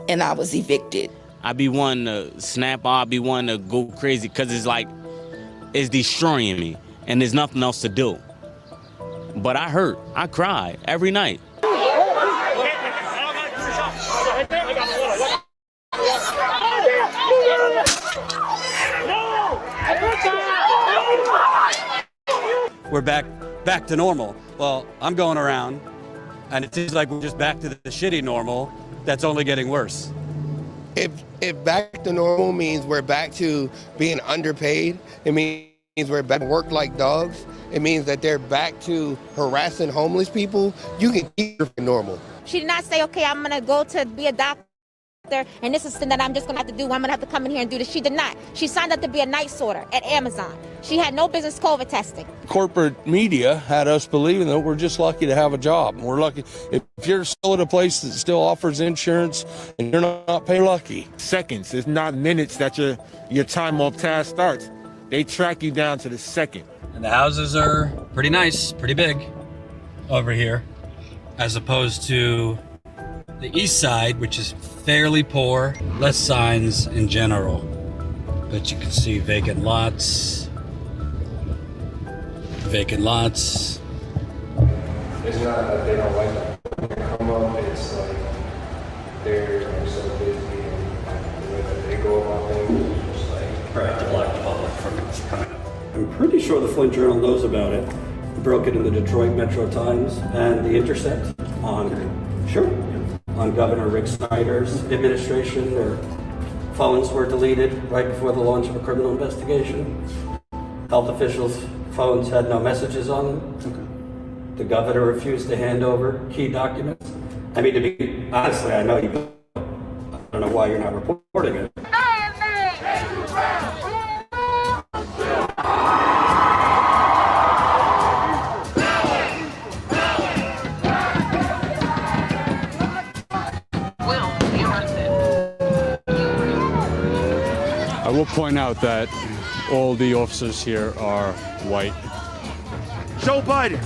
and I was evicted. I be wanting to snap off, I be wanting to go crazy because it's destroying me and there's nothing else to do. But I hurt, I cry every night. We're back to normal. Well, I'm going around and it seems like we're just back to the shitty normal that's only getting worse. If back to normal means we're back to being underpaid, it means we're back to work like dogs, it means that they're back to harassing homeless people, you can keep your normal. She did not say, okay, I'm going to go to be a doctor, and this is something that I'm just going to have to do. I'm going to have to come in here and do this. She did not. She signed up to be a night sorter at Amazon. She had no business COVID testing. Corporate media had us believing that we're just lucky to have a job. We're lucky. If you're still at a place that still offers insurance and you're not paying, lucky. Seconds. It's not minutes that your time off task starts. They track you down to the second. And the houses are pretty nice, pretty big over here, as opposed to the east side, which is fairly poor, less signs in general. But you can see vacant lots. Vacant lots. It's not that they don't like them. When they come up, it's like they're so busy and the way that they go about things is just like right to block the public from coming up. I'm pretty sure the Flint Journal knows about it. Broke it in the Detroit Metro Times and The Intercept on Governor Rick Snyder's administration, where phones were deleted right before the launch of a criminal investigation. Health officials' phones had no messages on them. Okay. The governor refused to hand over key documents. I mean, to be honestly, I know you. I don't know why you're not reporting it. I will point out that all the officers here are white. Joe Biden,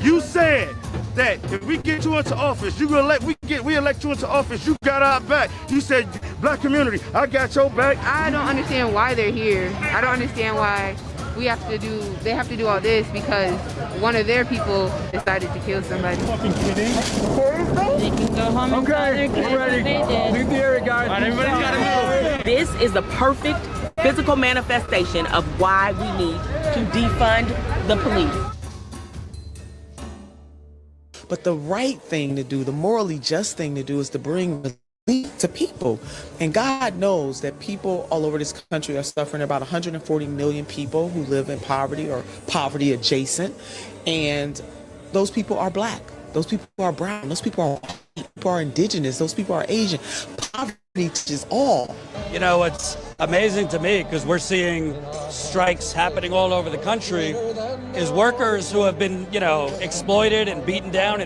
you said that if we get you into office, we elect you into office, you got our back. You said, black community, I got your back. I don't understand why they're here. I don't understand why they have to do all this because one of their people decided to kill somebody. Fucking kidding? Seriously? They can go home and okay, we're ready. Leave the area, guys. All right, everybody's gotta move. This is the perfect physical manifestation of why we need to defund the police. But the right thing to do, the morally just thing to do is to bring relief to people. And God knows that people all over this country are suffering. About 140 million people who live in poverty or poverty adjacent. And those people are black. Those people are brown. Those people are white. People are indigenous. Those people are Asian. Poverty is all. You know, what's amazing to me, because we're seeing strikes happening all over the country, is workers who have been, exploited and beaten down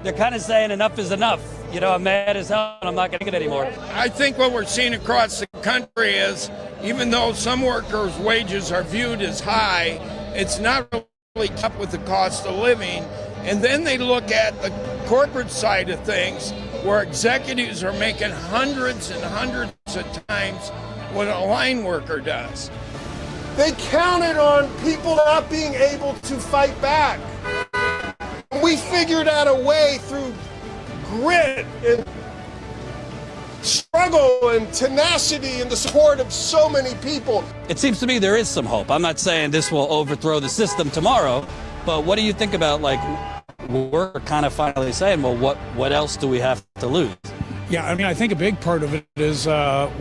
They're kind of saying enough is enough. You know, I'm mad as hell and I'm not going to get it anymore. I think what we're seeing across the country is, even though some workers' wages are viewed as high, it's not really up with the cost of living. And then they look at the corporate side of things, where executives are making hundreds and hundreds of times what a line worker does. They counted on people not being able to fight back. We figured out a way through grit and struggle and tenacity and the support of so many people. It seems to me there is some hope. I'm not saying this will overthrow the system tomorrow, but what do you think about, like, we're kind of finally saying, well, what else do we have to lose? Yeah, I mean, I think a big part of it is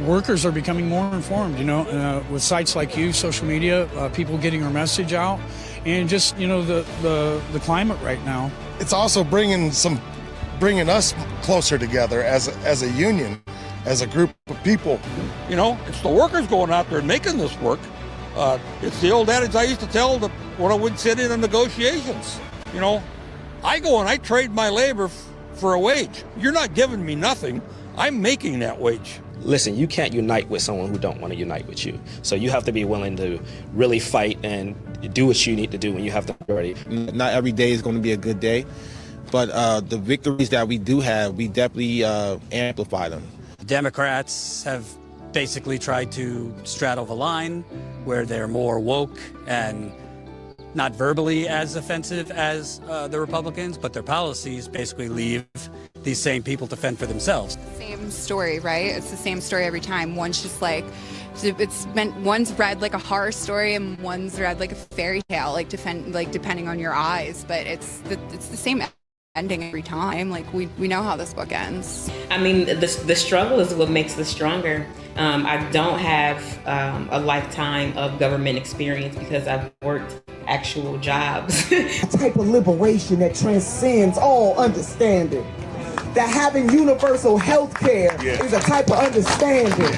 workers are becoming more informed, you know, with sites like you, social media, people getting our message out, and just, you know, the climate right now. It's also bringing us closer together as a union, as a group of people. You know, it's the workers going out there and making this work. It's the old adage I used to tell when I would sit in on negotiations. You know, I go and I trade my labor for a wage. You're not giving me nothing. I'm making that wage. Listen, you can't unite with someone who don't want to unite with you. So you have to be willing to really fight and do what you need to do when you have the majority. Not every day is going to be a good day, but the victories that we do have, we definitely amplify them. Democrats have basically tried to straddle the line where they're more woke and not verbally as offensive as the Republicans, but their policies basically leave these same people to fend for themselves. Same story, right? It's the same story every time. One's just like, one's read like a horror story and one's read like a fairy tale, like depending on your eyes. But it's the same ending every time. Like we know how this book ends. I mean, the struggle is what makes us stronger. I don't have a lifetime of government experience because I've worked actual jobs. A type of liberation that transcends all understanding. That having universal health care is a type of understanding.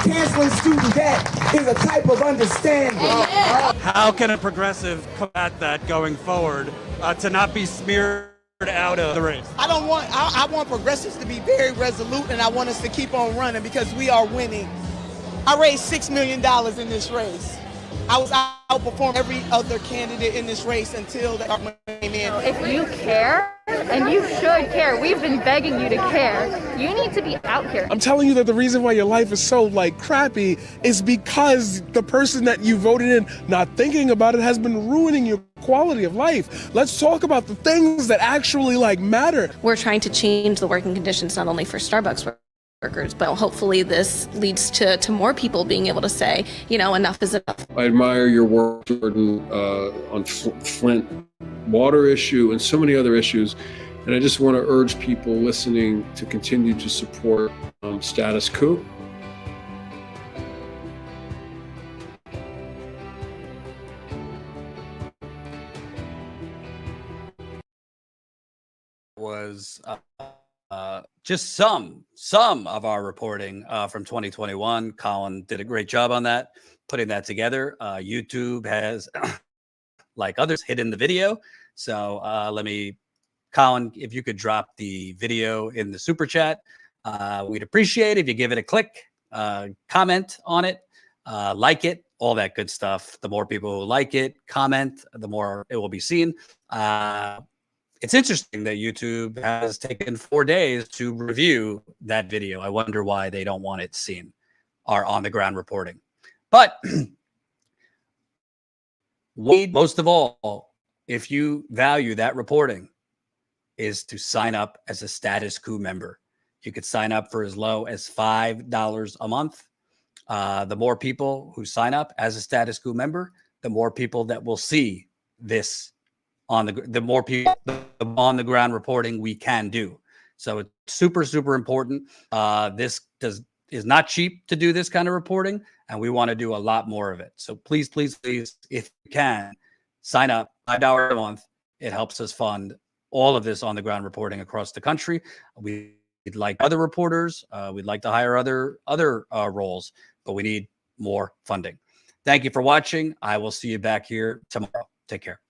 Canceling student debt is a type of understanding. How can a progressive combat that going forward to not be smeared out of the race? I want progressives to be very resolute, and I want us to keep on running because we are winning. I raised $6 million in this race. I was outperformed every other candidate in this race until the government came in. If you care, and you should care, we've been begging you to care, you need to be out here. I'm telling you that the reason why your life is so crappy is because the person that you voted in, not thinking about it, has been ruining your quality of life. Let's talk about the things that actually matter. We're trying to change the working conditions not only for Starbucks workers, but hopefully this leads to more people being able to say, you know, enough is enough. I admire your work, Jordan, on Flint water issue and so many other issues. And I just want to urge people listening to continue to support Status Coup. Was just some of our reporting from 2021. Colin did a great job on that, putting that together. YouTube has, like others, hidden the video. So Colin, if you could drop the video in the super chat, we'd appreciate it if you give it a click, comment on it, like it, all that good stuff. The more people who like it, comment, the more it will be seen. It's interesting that YouTube has taken 4 days to review that video. I wonder why they don't want it seen, our on-the-ground reporting. But most of all, if you value that reporting, is to sign up as a Status Coup member. You could sign up for as low as $5 a month. The more people who sign up as a Status Coup member, the more people that will see this the more people on the ground reporting we can do. So it's super, super important. This is not cheap to do this kind of reporting, and we want to do a lot more of it. So please, please, please, if you can, sign up. $5 a month. It helps us fund all of this on the ground reporting across the country. We'd like other reporters. We'd like to hire other roles, but we need more funding. Thank you for watching. I will see you back here tomorrow. Take care.